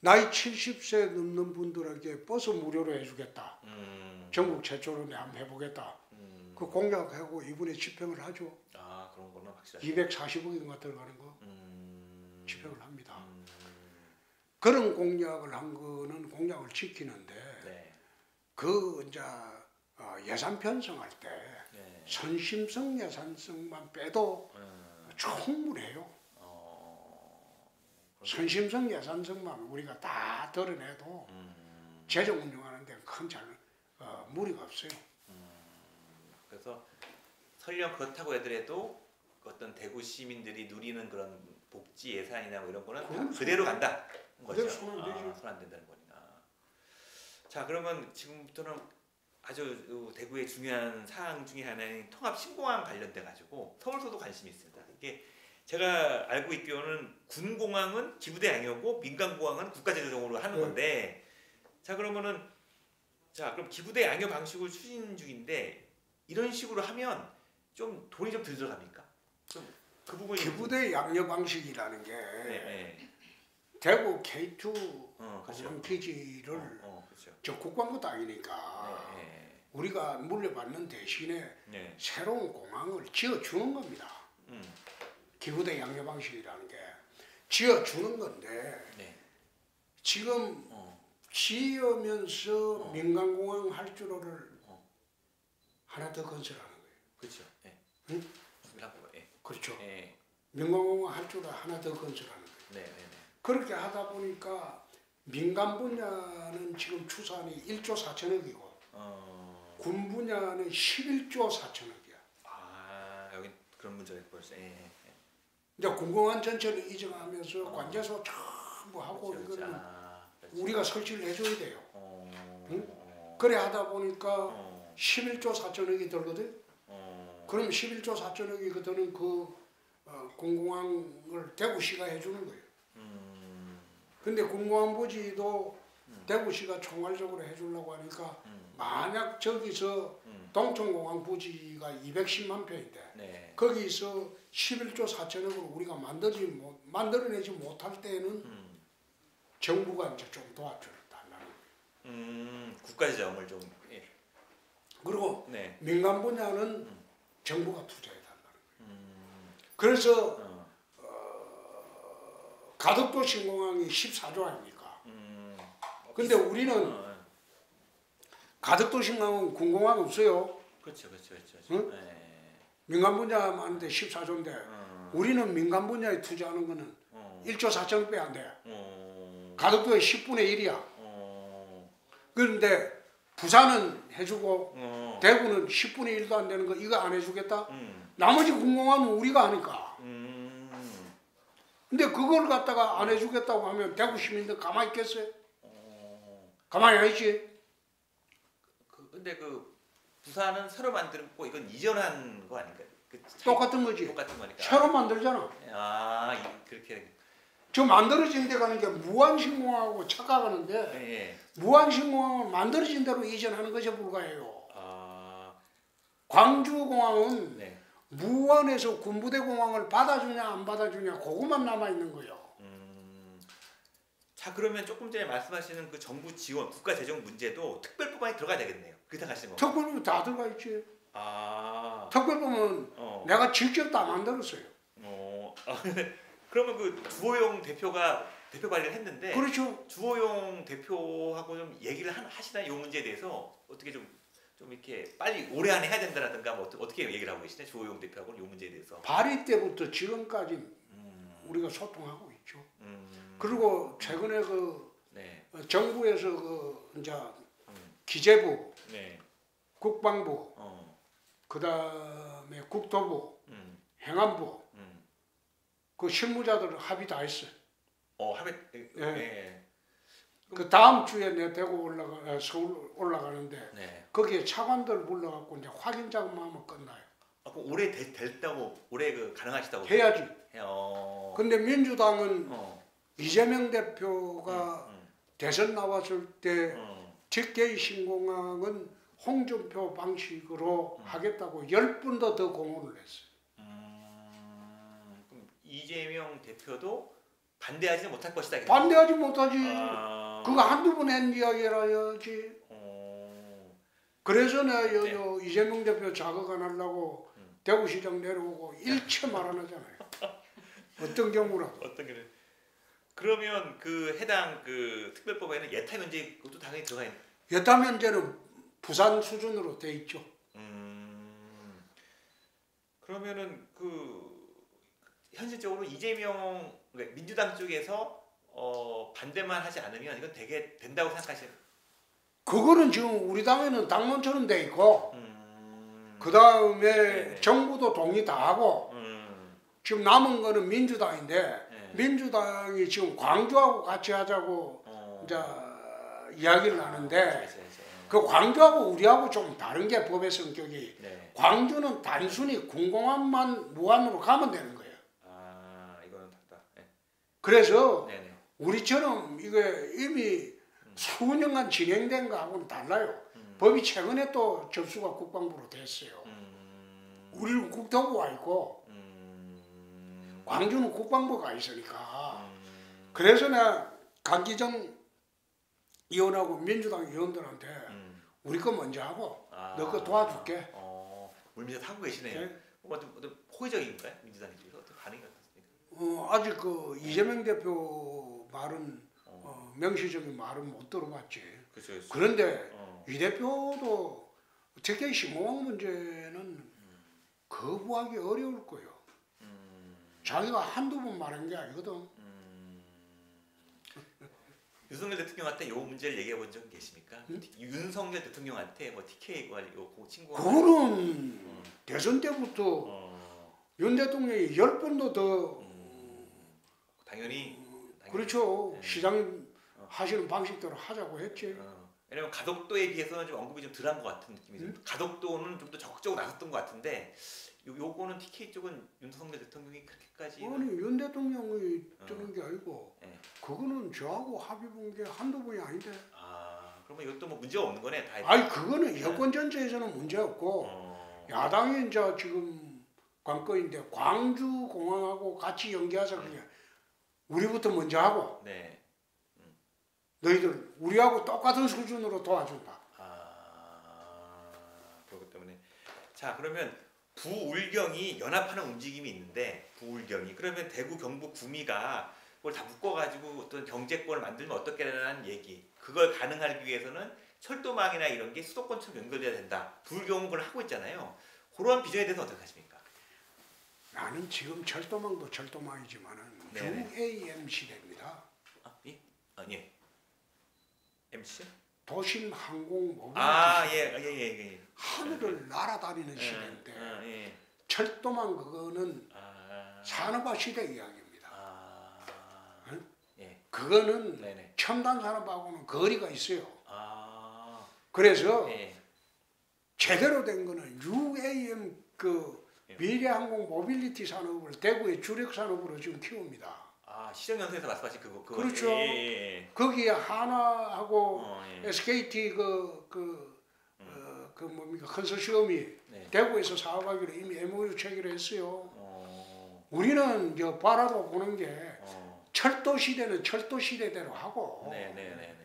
나이 70세 넘는 분들에게 버스 무료로 해주겠다. 전국 최초로 내가 한번 해보겠다. 그 공약하고 이번에 집행을 하죠. 그런 거는 확실하죠. 240억인가 들어가는 거 집행을 합니다. 그런 공약을 한 거는 공약을 지키는데 네. 그 이제 예산 편성할 때 네. 선심성 예산성만 빼도 충분해요. 선심성 예산성만 우리가 다 드러내도 재정 운영하는 데는 큰 무리가 없어요. 그래서 설령 그렇다고 하더라도 어떤 대구 시민들이 누리는 그런 복지 예산이나 뭐 이런 거는 다 그대로 간다 거죠. 그대로 손 안 되죠. 손 안 된다는 거니까. 자, 그러면 지금부터는 아주 대구의 중요한 사항 중에 하나인 통합 신공항 관련돼 가지고 서울서도 관심이 있습니다. 이게 제가 알고 있기로는 군공항은 기부대 양이었고 민간공항은 국가재정으로 하는 건데, 자 그러면은 그럼 기부대 양여 방식을 추진 중인데 이런 식으로 하면 좀 돈이 좀 덜 들어갑니까? 좀 그 부분이 기부대 양여 방식이라는 게 네. 대구 K2 그렇죠. 공항기지를 그렇죠. 저 국방부 땅이니까 네. 우리가 물려받는 대신에 네. 새로운 공항을 지어주는 겁니다. 음. 기부대 양여 방식이라는 게 지어주는 건데 네. 지금 지으면서 민간공항 할 줄을 하나 더 건설하는 거예요. 그렇죠. 네. 응? 예. 그렇죠. 예. 민간공항 할 줄을 하나 더 건설하는 거예요. 네, 네, 네. 그렇게 하다 보니까 민간 분야는 지금 추산이 1조 4천억이고 군 분야는 11조 4천억이야. 아, 여기 그런 문제가 벌써. 예, 예. 이제 공공안 전체를 이전하면서 관제소 전부 하고 그렇죠, 이거는 그렇죠. 우리가 설치를 해줘야 돼요. 응? 어, 그래 하다 보니까 어, 11조 4천억이 들거든. 그럼 11조 4천억이 드는 그 공공항을 대구시가 해주는 거예요. 근데 공공항 부지도 대구시가 총괄적으로 해주려고 하니까 만약 저기서 동천공항 부지가 210만 평인데 네. 거기서 11조 4천억으로 우리가 만들어내지 못할 때는 정부가 이제 좀 도와줘야 달라는 거예요. 국가지정을 좀. 예. 그리고 네. 민간 분야는 정부가 투자해 달라는 거예요. 그래서 가덕도 신공항이 14조 아닙니까? 근데 우리는 가덕도 신공항은 군공항 없어요. 그렇죠. 응? 네. 민간 분야 많은데 14조인데 우리는 민간 분야에 투자하는 거는 1조 4천억밖에 안 돼. 가덕도의 10분의 1이야. 그런데 부산은 해주고 대구는 10분의 1도 안 되는 거 이거 안 해주겠다? 나머지 군공항은 우리가 하니까. 근데 그걸 갖다가 안 해주겠다고 하면 대구 시민들 가만히 있겠어요? 가만히 안 있지. 근데 그 부산은 새로 만들고 이건 이전한 거 아닌가요? 그 똑같은 거지. 똑같은 거니까. 새로 만들잖아. 그렇게. 저 만들어진 데 가는 게 무한신공항하고 착각하는데 예. 무한신공항을 만들어진 대로 이전하는 것에 불과해요. 광주공항은 네. 무안에서 군부대 공항을 받아주냐 안 받아주냐 그것만 남아있는 거예요. 자, 그러면 조금 전에 말씀하시는 그 정부 지원, 국가 재정 문제도 특별법안에 들어가야 되겠네요. 그렇게 생각하시는 건가요? 특별법은 다 들어가 있지. 특별법은 어. 내가 직접 다 만들었어요. 그러면 그 주호영 대표가 대표 관리를 했는데 그렇죠. 주호영 대표하고 좀 얘기를 하시나요? 이 문제에 대해서 어떻게 좀 이렇게 빨리 올해 안에 해야 된다라든가 뭐 어떻게 얘기를 하고 계시나요? 주호영 대표하고 이 문제에 대해서. 발의 때부터 지금까지 우리가 소통하고 있죠. 그리고 최근에 네. 정부에서 이제 기재부, 네. 국방부, 그다음에 국토부, 행안부 그 실무자들 합의 다 했어요. 네. 그 다음 주에 내 대구 서울 올라가는데 네. 거기에 차관들 불러갖고 이제 확인 작업만 하면 끝나요. 그럼 올해 됐다고 올해 가능하시다고 해야지. 해요. 근데 민주당은 이재명 대표가 대선 나왔을 때 직계의 신공항은 홍준표 방식으로 하겠다고 10번도 더 공언을 했어요. 그럼 이재명 대표도 반대하지는 못할 것이다. 반대하지 못하지. 그거 한두 번 한 이야기라야지. 그래서 내가 이재명 대표 자극 안 하려고 대구시장 내려오고 일체 말 안 하잖아요. 어떤 경우라도. 어떤 경우. 그러면 그 해당 그 특별법에는 예타 면제 그것도 당연히 들어가 있는. 예타 면제는 부산 수준으로 돼 있죠. 그러면은 그 현실적으로 이재명 민주당 쪽에서 반대만 하지 않으면 이건 되게 된다고 생각하세요? 그거는 지금 우리 당에는 당론처럼 돼 있고 그 다음에 정부도 동의 다 하고 지금 남은 거는 민주당인데 민주당이 지금 광주하고 같이 하자고 이제 이야기를 하는데 그 광주하고 우리하고 좀 다른 게 법의 성격이 광주는 단순히 군공항만 무한으로 가면 되는 거예요. 이거는 답다. 그래서 우리처럼 이게 이미 수년간 진행된 거하고는 달라요. 법이 최근에 또 접수가 국방부로 됐어요. 우리는 국토부가 있고 광주는 국방부가 있으니까. 그래서 내가 강기정 의원하고 민주당 의원들한테 우리 거 먼저 하고 너 거 도와줄게. 물밑에 하고 계시네요. 어떤 호의적인가요? 민주당 쪽에서 어떤 반응이 어떻습니까? 아직 그 이재명 대표 말은 명시적인 말은 못 들어봤지. 그렇죠. 그런데 이 대표도 특히 신공항 문제는 거부하기 어려울 거예요. 자기가 한두 번 말한 게 아니거든. 윤석열 대통령한테 이 문제를 얘기해 본 적 계십니까? 윤석열 대통령한테 뭐 TK 고 친구 그거는 대선 때부터 윤 대통령이 10번도 더 당연히 그렇죠. 네. 시장 하시는 방식대로 하자고 했지. 왜냐면 가덕도에 비해서는 좀 언급이 좀 덜한 것 같은 느낌이 좀 가덕도는 좀 더 적극적으로 나섰던 것 같은데 요거는 TK 쪽은 윤석열 대통령이 그렇게까지 아니 윤 대통령이 뜨는 게 아니고 네. 그거는 저하고 합의 본 게 한두 번이 아닌데. 그러면 이것도 뭐 문제가 없는 거네 다. 아니 그거는 여권 전체에서는 문제 없고 야당이 이제 지금 관건인데 광주 공항하고 같이 연계하자 그게 우리부터 먼저 하고 네. 너희들 우리하고 똑같은 수준으로 도와준다. 그렇기 때문에 자 그러면 부울경이 연합하는 움직임이 있는데 부울경이 그러면 대구 경북 구미가 그걸 다 묶어가지고 어떤 경제권을 만들면 어떻게라는 얘기 그걸 가능하기 위해서는 철도망이나 이런 게 수도권처럼 연결돼야 된다. 부울경은 그걸 하고 있잖아요. 그런 비전에 대해서 어떻게 하십니까? 나는 지금 철도망도 철도망이지만은 UAM 시대입니다. 예. MC? 도심 항공 모빌리티 예. 하늘을 날아다니는 시대인데 예. 철도망 그거는 산업화 시대 이야기입니다. 응? 예. 그거는 네네. 첨단 산업하고는 거리가 있어요. 그래서 예. 제대로 된 거는 UAM 그 미래항공 모빌리티 산업을 대구의 주력 산업으로 지금 키웁니다. 시정연설에서 말씀하신 그거. 그렇죠. 예. 거기에 한화하고 예. SKT 뭡니까 컨소시엄이 네. 대구에서 사업하기로 이미 MOU 체결했어요. 우리는 저 바라도 보는 게 철도 시대는 철도 시대대로 하고 네네네.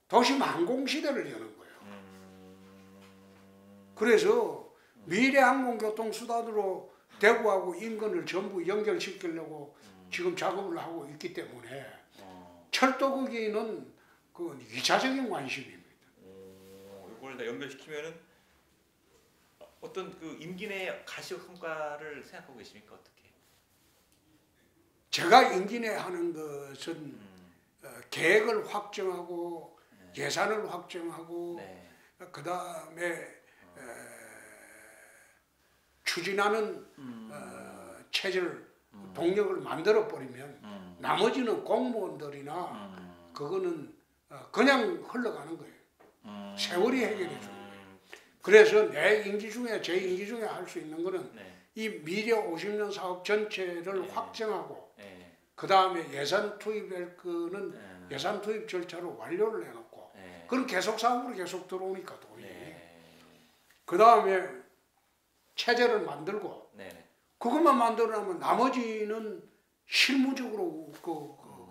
도심 항공 시대를 여는 거예요. 그래서 미래 항공교통 수단으로 대구하고 인근을 전부 연결시키려고 지금 작업을 하고 있기 때문에 철도 거기는 그 2차적인 관심입니다. 이걸 다 연결시키면은 어떤 그 임기 내 가시적 성과를 생각하고 계십니까? 어떻게? 제가 임기 내 하는 것은 계획을 확정하고 예산을 확정하고 그 다음에 추진하는 체제를 동력을 만들어 버리면 나머지는 공무원들이나 그거는 그냥 흘러가는 거예요. 세월이 해결해 주는 거예요. 그래서 내 임기 중에 제 임기 중에 할 수 있는 거는 이 미래 50년 사업 전체를 확정하고 그 다음에 예산 투입할 거는 예산 투입 절차를 완료를 해놓고 그건 계속 사업으로 계속 들어오니까 돈이 그 다음에 체제를 만들고 그것만 만들어내면 나머지는 실무적으로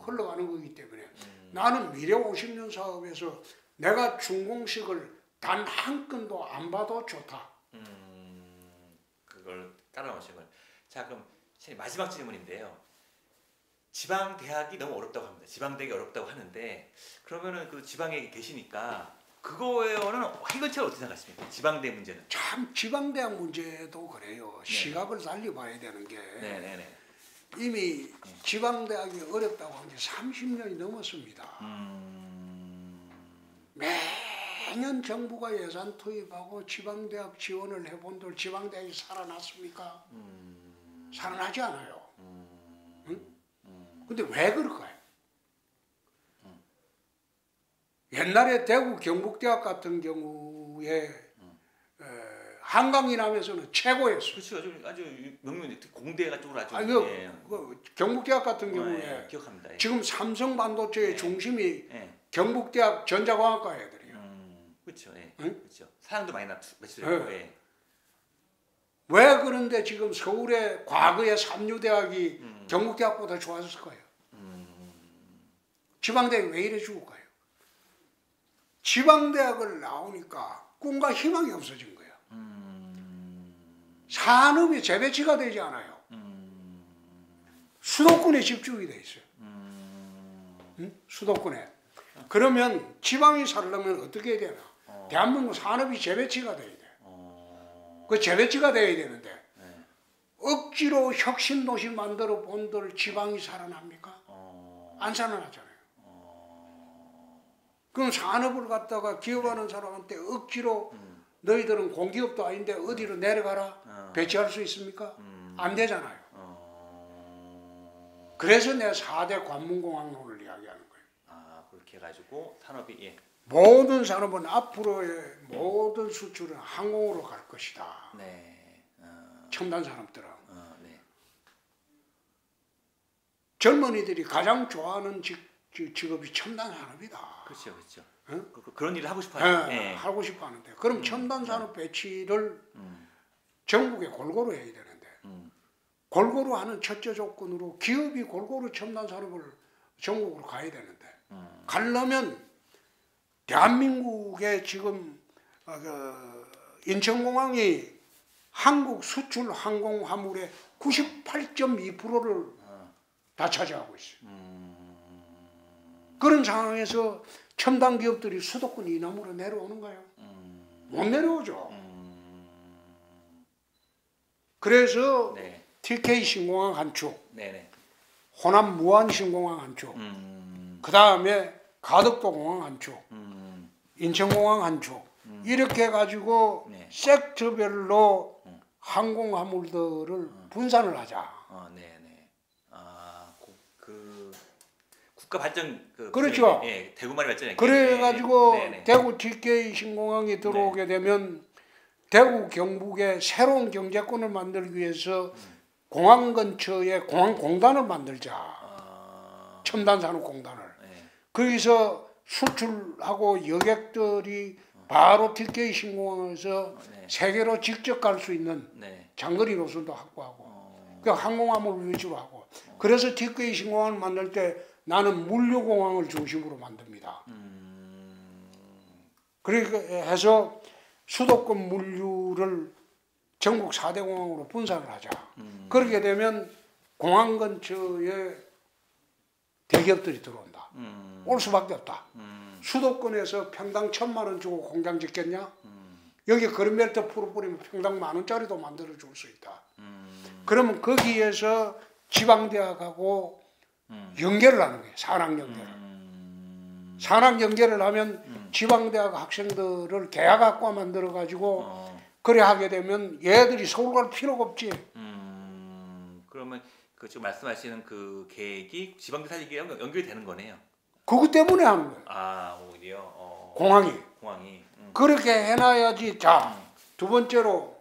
흘러가는 거기 때문에 나는 미래 50년 사업에서 내가 준공식을 단 한 건도 안 봐도 좋다. 그걸 깔아놓으신 걸. 자 그럼 마지막 질문인데요. 지방 대학이 너무 어렵다고 합니다. 지방 대학이 어렵다고 하는데 그러면은 그 지방에 계시니까 그거에는 해결책을 어떻게 생각하십니까? 지방대 문제는. 참 지방대학 문제도 그래요. 시각을 달리 봐야 되는 게 이미 지방대학이 어렵다고 한 게 30년이 넘었습니다. 매년 정부가 예산 투입하고 지방대학 지원을 해본들 지방대학이 살아났습니까? 살아나지 않아요. 응? 근데 왜 그럴까요? 옛날에 대구 경북대학 같은 경우에 한강이남에서는 최고였어요. 그렇죠. 아주 명문 공대가 쪽으로 아주. 그 경북대학 같은 경우에 기억합니다. 지금 삼성 반도체의 중심이 경북대학 전자공학과 애들이에요. 그렇죠. 응? 그렇죠. 사람도 많이 배출했고. 왜 그런데 지금 서울의 과거의 삼류대학이 경북대학보다 좋았을 거예요. 지방대학이 왜 이래 죽을까요? 지방대학을 나오니까 꿈과 희망이 없어진 거예요. 산업이 재배치가 되지 않아요. 수도권에 집중이 돼 있어요. 응? 수도권에. 그러면 지방이 살려면 어떻게 해야 되나? 대한민국 산업이 재배치가 돼야 돼. 그 재배치가 돼야 되는데 억지로 혁신도시 만들어 본들 지방이 살아납니까? 안 살아나잖아요. 그럼 산업을 갖다가 기업하는 사람한테 억지로 너희들은 공기업도 아닌데 어디로 내려가라 배치할 수 있습니까? 안 되잖아요. 그래서 내가 4대 관문공학론을 이야기하는 거예요. 아, 그렇게 해가지고 산업이 예. 모든 산업은 앞으로의 모든 수출은 항공으로 갈 것이다. 네. 첨단 산업들은. 네. 젊은이들이 가장 좋아하는 직업이 첨단 산업이다. 그렇죠, 그렇죠. 응? 그런 일을 하고 싶어요. 네, 하고 싶어 하는데 그럼 첨단 산업 배치를 전국에 골고루 해야 되는데 골고루 하는 첫째 조건으로 기업이 골고루 첨단 산업을 전국으로 가야 되는데 가려면 대한민국의 지금 인천공항이 한국 수출 항공 화물의 98.2%를 다 차지하고 있어요. 그런 상황에서 첨단 기업들이 수도권 이남으로 내려오는 거예요. 못 내려오죠. 그래서 네. TK 신공항 한 축, 네네. 호남 무안 신공항 한 축, 그 다음에 가덕도 공항 한 축, 인천공항 한 축, 이렇게 해가지고 네. 섹터별로 항공 화물들을 분산을 하자. 네네. 아, 그 국가 발전 그렇죠. 예, 대구만의 발전이. 그래가지고 네네. 대구 TK 신공항이 들어오게 되면 대구 경북에 새로운 경제권을 만들기 위해서 공항 근처에 공항공단을 만들자. 첨단산업공단을. 네. 거기서 수출하고 여객들이 바로 TK 신공항에서 네. 세계로 직접 갈 수 있는 네. 장거리 노선도 확보하고 그 항공화물 위주로 하고 그래서 TK 신공항을 만들 때 나는 물류공항을 중심으로 만듭니다. 그렇게 해서 수도권 물류를 전국 4대 공항으로 분산을 하자. 그렇게 되면 공항 근처에 대기업들이 들어온다. 올 수밖에 없다. 수도권에서 평당 1,000만 원 주고 공장 짓겠냐? 여기 그린벨트 풀어버리면 평당 10,000원짜리도 만들어 줄 수 있다. 그러면 거기에서 지방대학하고 연계를 하는 거예요. 산학 연계를. 산학 연계를 하면 지방대학 학생들을 계약학과 만들어 가지고 그래 하게 되면 얘들이 서울 갈 필요가 없지. 그러면 그 지금 말씀하시는 그 계획이 지방대 사직이랑 연결이 되는 거네요. 그것 때문에 하는 거예요. 아, 오히려 공항이. 공항이. 그렇게 해놔야지. 자, 두 번째로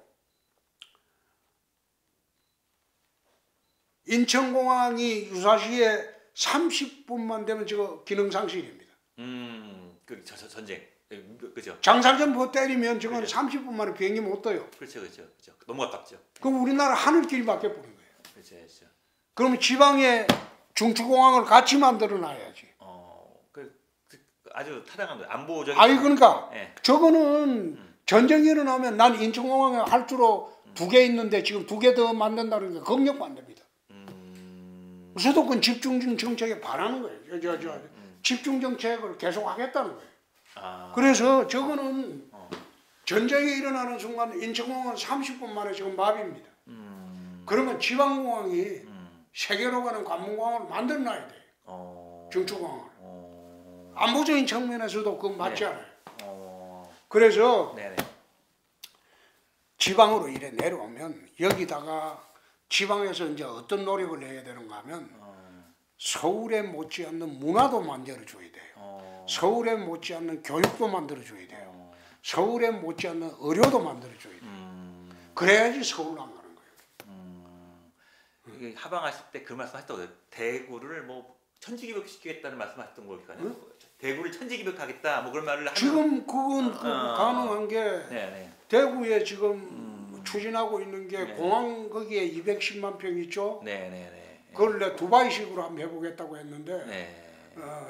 인천공항이 유사시에 30분만 되면 저거 기능상실입니다. 그 전쟁. 그죠. 장사점포 때리면 저건 그죠. 30분 만에 비행기 못 떠요. 그렇죠, 그렇죠, 그렇죠. 너무 가깝죠. 그럼 우리나라 하늘길밖에 보는 거예요. 그렇죠, 그렇죠. 그러면 지방에 중추공항을 같이 만들어 놔야지. 아주 타당한 거예요. 안보적인. 아니 그러니까 네. 저거는 전쟁이 일어나면 난 인천공항에 할주로 2개 있는데 지금 2개 더 만든다는 게 걱정 안 됩니다. 수도권 집중 정책에 반하는 거예요. 집중 정책을 계속 하겠다는 거예요. 그래서 저거는 전쟁이 일어나는 순간 인천공항은 30분 만에 지금 마비입니다. 그러면 지방공항이 세계로 가는 관문공항을 만들어 놔야 돼요. 중추공항을. 안보적인 측면에서도 그건 맞지 네. 않아요. 그래서 네네. 지방으로 이래 내려오면 여기다가 지방에서 이제 어떤 노력을 해야 되는가 하면 서울에 못지않는 문화도 만들어줘야 돼요. 서울에 못지않는 교육도 만들어줘야 돼요. 서울에 못지않는 의료도 만들어줘야 돼요. 그래야지 서울로 안 가는 거예요. 이게 하방하실 때 그 말씀하셨다고요. 대구를 뭐 천지기백시키겠다는 말씀하셨던 거니까요. 대구를 천지기백하겠다 뭐 그런 말을 하면 지금 그건 가능한 게 네네. 대구에 지금 추진하고 있는 게 네. 공항 거기에 210만 평 있죠. 네네네. 그걸 내가 두바이식으로 한번 해보겠다고 했는데 네.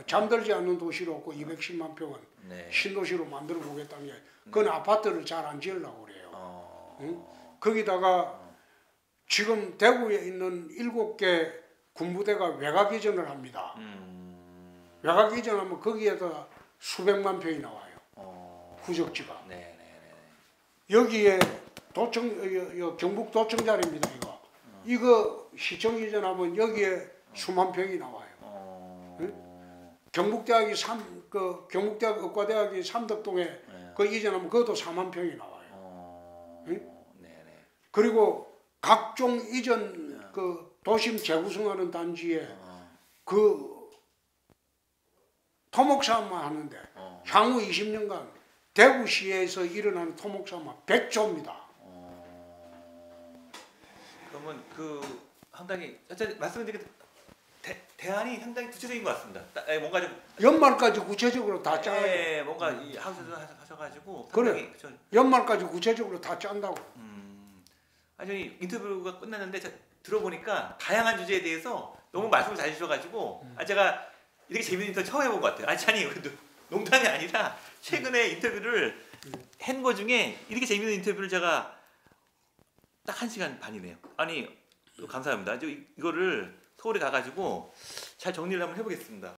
잠들지 않는 도시로 없고 210만 평은 네. 신도시로 만들어 보겠다는 게 그건 아파트를 잘 안 지으려고 그래요. 응? 거기다가 지금 대구에 있는 7개 군부대가 외곽 이전을 합니다. 외곽 이전하면 거기에다 수백만 평이 나와요. 후적지가. 네네네. 여기에 경북 도청자리입니다. 이거 시청 이전하면 여기에 수만 평이 나와요. 응? 경북대학이 경북대학 의과대학이 삼덕동에 네. 그 이전하면 그것도 4만 평이 나와요. 응? 네네. 그리고 각종 이전 그 도심 재구성하는 단지에 그 토목사업만 하는데 향후 20년간 대구시에서 일어나는 토목사업만 100조입니다. 그러면 그 상당히 말씀드린 대안이 상당히 구체적인 것 같습니다. 뭔가 좀 연말까지 구체적으로 다 짜요. 네, 뭔가 이 하우스에서 하셔가지고 그래. 연말까지 구체적으로 다 짠다고. 아니 인터뷰가 끝났는데 제가 들어보니까 다양한 주제에 대해서 너무 말씀을 잘 주셔가지고 제가 이렇게 재밌는 인터뷰 처음 해본 것 같아요. 아니 농담이 아니라 최근에 인터뷰를 한 거 중에 이렇게 재밌는 인터뷰를 제가 딱 1시간 반이네요. 아니 감사합니다. 이거를 서울에 가가지고 잘 정리를 한번 해보겠습니다.